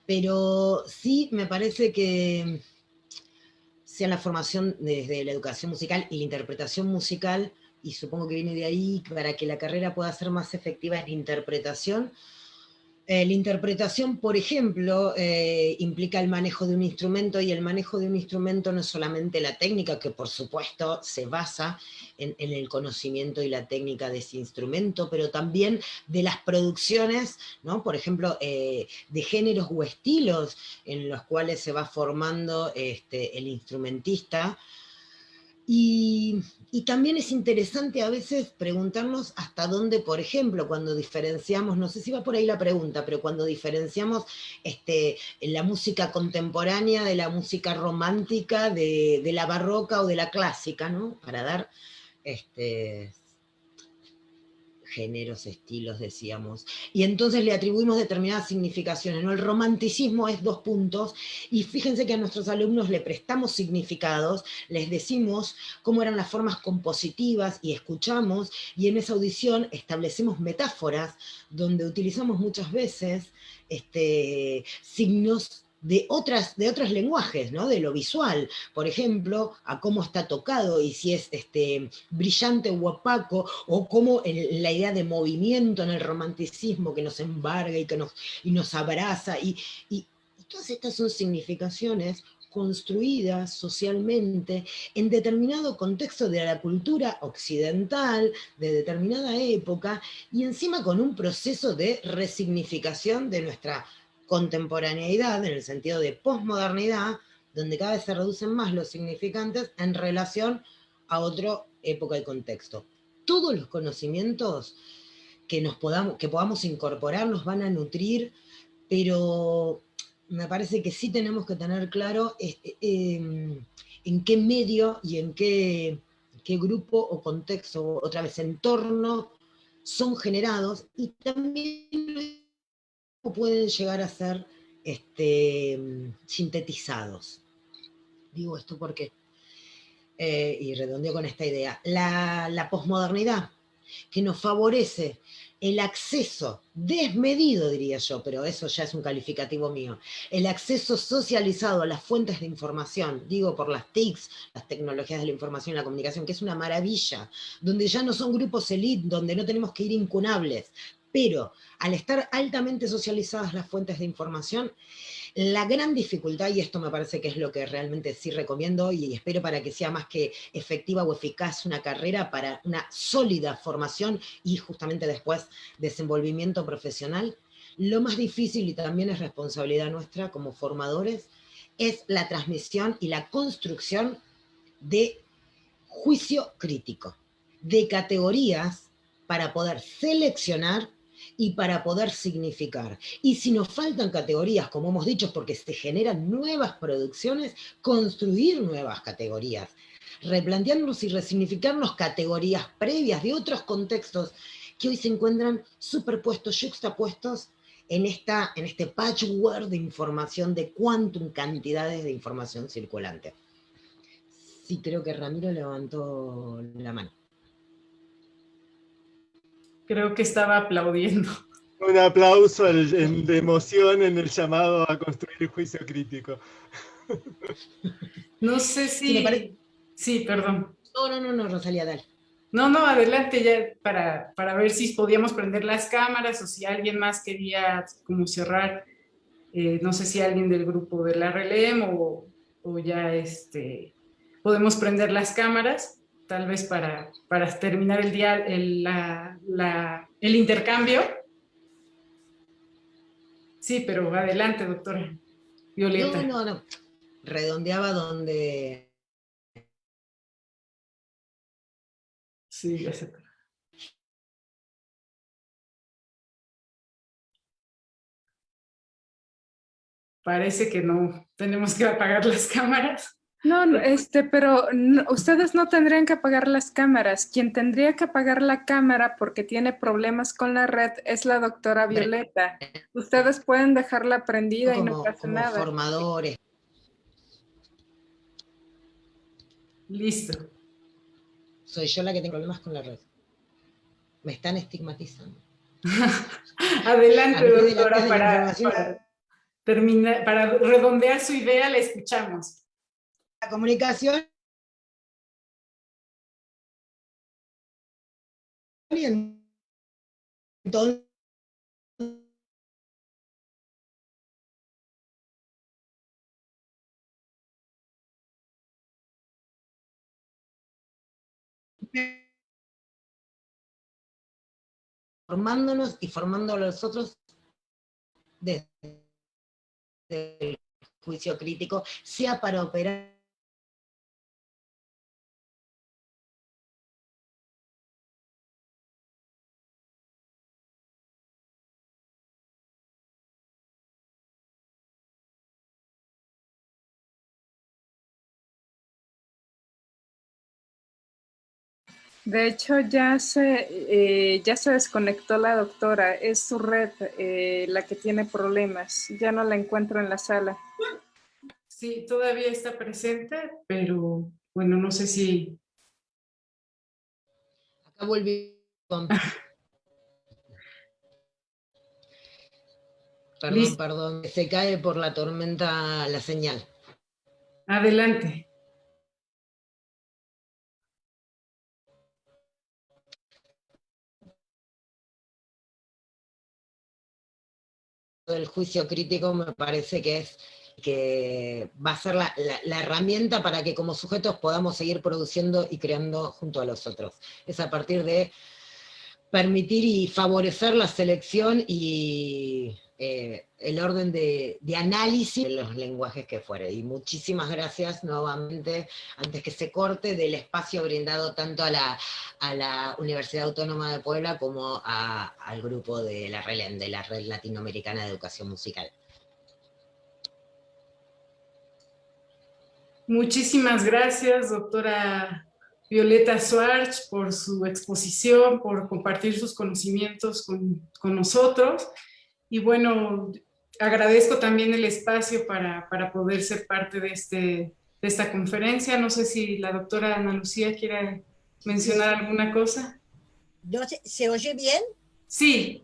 pero sí me parece que sea la formación desde la educación musical y la interpretación musical, y supongo que viene de ahí, para que la carrera pueda ser más efectiva en interpretación. La interpretación, por ejemplo, implica el manejo de un instrumento, y el manejo de un instrumento no es solamente la técnica, que por supuesto se basa en el conocimiento y la técnica de ese instrumento, pero también de las producciones, ¿no? Por ejemplo, de géneros o estilos en los cuales se va formando el instrumentista. Y también es interesante a veces preguntarnos hasta dónde, por ejemplo, cuando diferenciamos, no sé si va por ahí la pregunta, pero cuando diferenciamos la música contemporánea de la música romántica, de la barroca o de la clásica, ¿no? Para dar géneros, estilos, decíamos, y entonces le atribuimos determinadas significaciones, ¿no? El romanticismo es 2 puntos, y fíjense que a nuestros alumnos le prestamos significados, les decimos cómo eran las formas compositivas, y escuchamos, y en esa audición establecemos metáforas, donde utilizamos muchas veces signos de otros lenguajes, ¿no? De lo visual, por ejemplo, a cómo está tocado y si es brillante o opaco, o cómo la idea de movimiento en el romanticismo que nos embarga y nos abraza, y todas estas son significaciones construidas socialmente en determinado contexto de la cultura occidental, de determinada época, y encima con un proceso de resignificación de nuestra contemporaneidad, en el sentido de posmodernidad, donde cada vez se reducen más los significantes en relación a otra época y contexto. Todos los conocimientos que podamos incorporar nos van a nutrir, pero me parece que sí tenemos que tener claro en qué medio y en qué grupo o contexto, otra vez entorno, son generados, y también pueden llegar a ser sintetizados. Digo esto porque, y redondeo con esta idea, la posmodernidad, que nos favorece el acceso desmedido, diría yo, pero eso ya es un calificativo mío, el acceso socializado a las fuentes de información, digo por las TICs, las tecnologías de la información y la comunicación, que es una maravilla, donde ya no son grupos elite, donde no tenemos que ir incunables, pero al estar altamente socializadas las fuentes de información, la gran dificultad, y esto me parece que es lo que realmente sí recomiendo, y espero para que sea más que efectiva o eficaz una carrera, para una sólida formación y justamente después desenvolvimiento profesional, lo más difícil, y también es responsabilidad nuestra como formadores, es la transmisión y la construcción de juicio crítico, de categorías para poder seleccionar y para poder significar. Y si nos faltan categorías, como hemos dicho, porque se generan nuevas producciones, construir nuevas categorías, replantearnos y resignificarnos categorías previas de otros contextos que hoy se encuentran superpuestos, yuxtapuestos en este patchwork de información, de quantum cantidades de información circulante. Sí, creo que Ramiro levantó la mano. Creo que estaba aplaudiendo. Un aplauso de emoción en el llamado a construir el juicio crítico. No sé si... Sí, perdón. No, Rosalía, dale. No, adelante ya para ver si podíamos prender las cámaras o si alguien más quería como cerrar. No sé si alguien del grupo de la RELEM o ya podemos prender las cámaras, tal vez para terminar el día, el intercambio. Sí, pero adelante, doctora Violeta. No. Redondeaba donde... Sí, ya sé. Parece que no tenemos que apagar las cámaras. No, pero ustedes no tendrían que apagar las cámaras. Quien tendría que apagar la cámara porque tiene problemas con la red es la doctora Violeta. Ustedes pueden dejarla prendida y no pasa nada. Como formadores. Listo. Soy yo la que tengo problemas con la red. Me están estigmatizando. Adelante, doctora, para terminar, para redondear su idea, la escuchamos. La comunicación y entonces formándonos y formando a los otros desde el juicio crítico, sea para operar De hecho, ya se desconectó la doctora. Es su red la que tiene problemas. Ya no la encuentro en la sala. Sí, todavía está presente, pero bueno, no sé si... Acá volví. Listo. Perdón, se cae por la tormenta la señal. Adelante. El juicio crítico me parece que va a ser la herramienta para que como sujetos podamos seguir produciendo y creando junto a los otros. Es a partir de permitir y favorecer la selección y el orden de análisis de los lenguajes que fuere. Y muchísimas gracias nuevamente, antes que se corte, del espacio brindado tanto a la Universidad Autónoma de Puebla como al grupo de la RELEM, de la Red Latinoamericana de Educación Musical. Muchísimas gracias, doctora Violeta Schwartz, por su exposición, por compartir sus conocimientos con nosotros. Y bueno, agradezco también el espacio para poder ser parte de esta conferencia. No sé si la doctora Ana Lucía quiere mencionar alguna cosa. No sé, ¿se oye bien? Sí.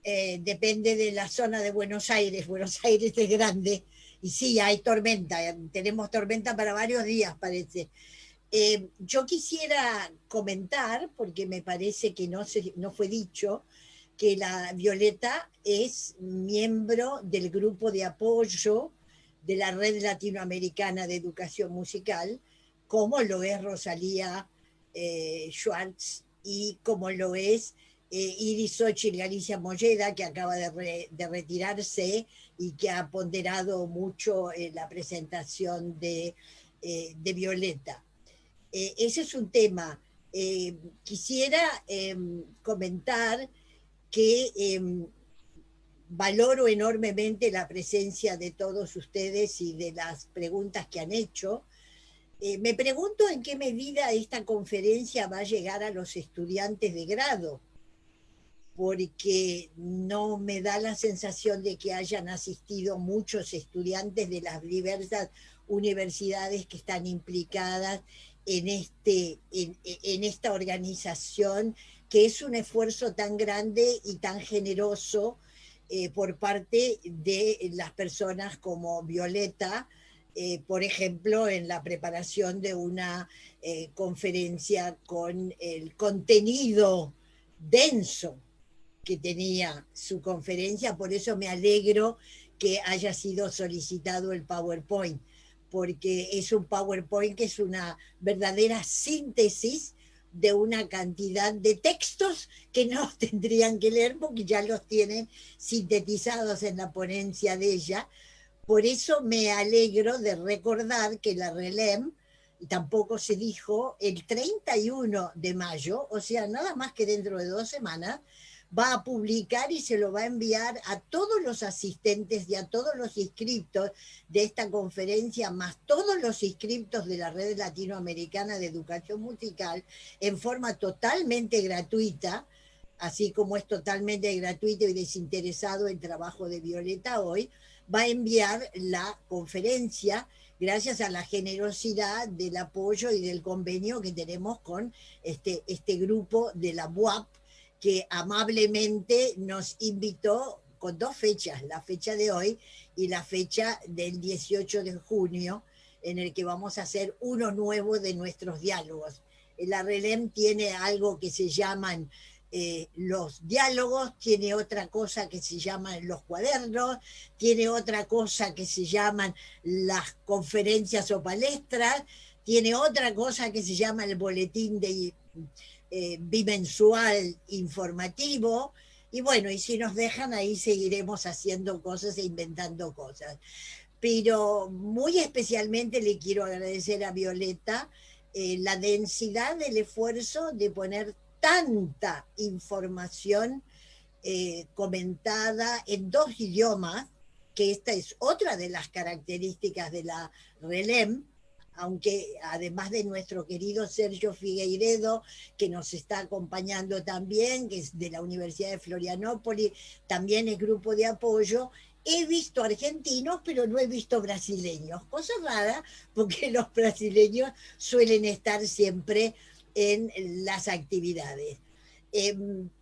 Depende de la zona de Buenos Aires. Buenos Aires es grande y sí, hay tormenta. Tenemos tormenta para varios días, parece. Yo quisiera comentar, porque me parece que no fue dicho, que la Violeta es miembro del grupo de apoyo de la Red Latinoamericana de Educación Musical, como lo es Rosalía Schwartz y como lo es Iris Xochitl Galicia Molleda, que acaba de retirarse y que ha ponderado mucho la presentación de Violeta. Ese es un tema. Quisiera comentar que valoro enormemente la presencia de todos ustedes y de las preguntas que han hecho. Me pregunto en qué medida esta conferencia va a llegar a los estudiantes de grado, porque no me da la sensación de que hayan asistido muchos estudiantes de las diversas universidades que están implicadas en esta organización, que es un esfuerzo tan grande y tan generoso por parte de las personas como Violeta, por ejemplo, en la preparación de una conferencia con el contenido denso que tenía su conferencia. Por eso me alegro que haya sido solicitado el PowerPoint, porque es un PowerPoint que es una verdadera síntesis de una cantidad de textos que no tendrían que leer porque ya los tienen sintetizados en la ponencia de ella. Por eso me alegro de recordar que la RELEM, y tampoco se dijo, el 31 de mayo, o sea, nada más que dentro de 2 semanas, va a publicar y se lo va a enviar a todos los asistentes y a todos los inscriptos de esta conferencia, más todos los inscriptos de la Red Latinoamericana de Educación Musical, en forma totalmente gratuita, así como es totalmente gratuito y desinteresado el trabajo de Violeta hoy, va a enviar la conferencia gracias a la generosidad del apoyo y del convenio que tenemos con este grupo de la UAP, que amablemente nos invitó con 2 fechas, la fecha de hoy y la fecha del 18 de junio, en el que vamos a hacer uno nuevo de nuestros diálogos. La RELEM tiene algo que se llaman los diálogos, tiene otra cosa que se llaman los cuadernos, tiene otra cosa que se llaman las conferencias o palestras, tiene otra cosa que se llama el boletín de bimensual informativo, y bueno, y si nos dejan ahí seguiremos haciendo cosas e inventando cosas. Pero muy especialmente le quiero agradecer a Violeta la densidad del esfuerzo de poner tanta información comentada en 2 idiomas, que esta es otra de las características de la RELEM, aunque además de nuestro querido Sergio Figueiredo, que nos está acompañando también, que es de la Universidad de Florianópolis, también es grupo de apoyo, he visto argentinos, pero no he visto brasileños. Cosa rara, porque los brasileños suelen estar siempre en las actividades.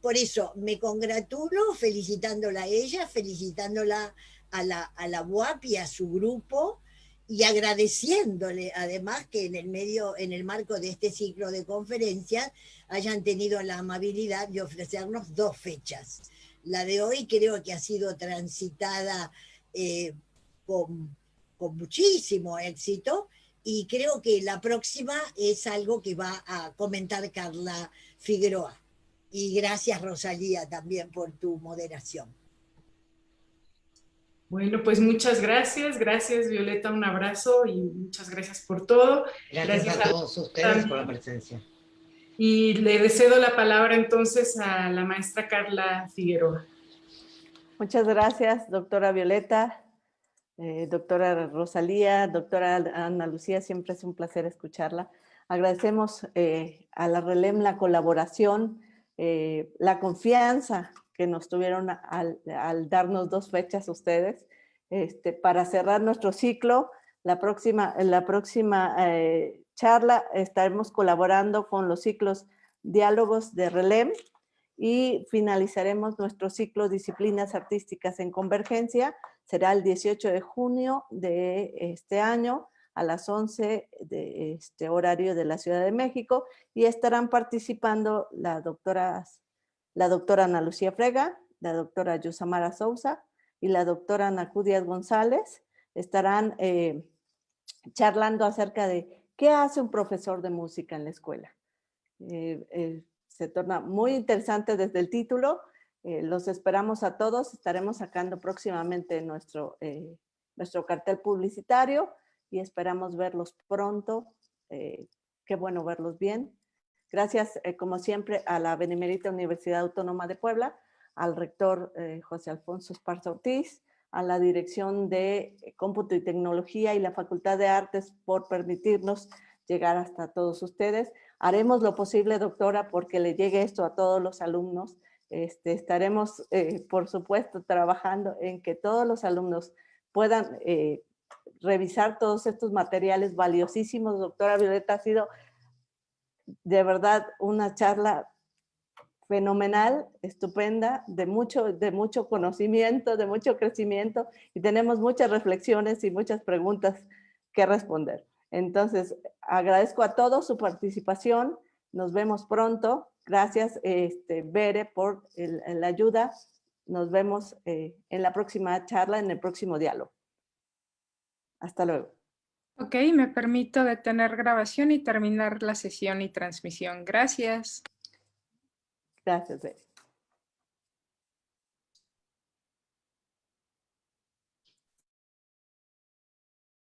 Por eso me congratulo felicitándola a ella, felicitándola a la UAP y a su grupo, y agradeciéndole además que en el marco de este ciclo de conferencias hayan tenido la amabilidad de ofrecernos 2 fechas. La de hoy creo que ha sido transitada con muchísimo éxito, y creo que la próxima es algo que va a comentar Carla Figueroa. Y gracias, Rosalía, también por tu moderación. Bueno, pues muchas gracias. Gracias, Violeta, un abrazo y muchas gracias por todo. Gracias a todos ustedes por la presencia. Y le cedo la palabra entonces a la maestra Carla Figueroa. Muchas gracias, doctora Violeta, doctora Rosalía, doctora Ana Lucía, siempre es un placer escucharla. Agradecemos a la RELEM la colaboración, la confianza que nos tuvieron al darnos 2 fechas ustedes para cerrar nuestro ciclo. La próxima charla estaremos colaborando con los ciclos Diálogos de RELEM y finalizaremos nuestro ciclo Disciplinas Artísticas en Convergencia. Será el 18 de junio de este año a las 11 de horario de la Ciudad de México, y estarán participando la doctora Ana Lucía Frega, la doctora Yusamara Sousa y la doctora Anacu Díaz González. Estarán charlando acerca de qué hace un profesor de música en la escuela. Se torna muy interesante desde el título. Los esperamos a todos. Estaremos sacando próximamente nuestro cartel publicitario y esperamos verlos pronto. Qué bueno verlos bien. Gracias, como siempre, a la Benemérita Universidad Autónoma de Puebla, al rector José Alfonso Esparza Ortiz, a la Dirección de Cómputo y Tecnología y la Facultad de Artes por permitirnos llegar hasta todos ustedes. Haremos lo posible, doctora, porque le llegue esto a todos los alumnos. Estaremos, por supuesto, trabajando en que todos los alumnos puedan revisar todos estos materiales valiosísimos. Doctora Violeta, ha sido de verdad una charla fenomenal, estupenda, de mucho conocimiento, de mucho crecimiento, y tenemos muchas reflexiones y muchas preguntas que responder. Entonces, agradezco a todos su participación. Nos vemos pronto. Gracias, Bere, por la ayuda. Nos vemos en la próxima charla, en el próximo diálogo. Hasta luego. Ok, me permito detener grabación y terminar la sesión y transmisión. Gracias. Gracias, Bere.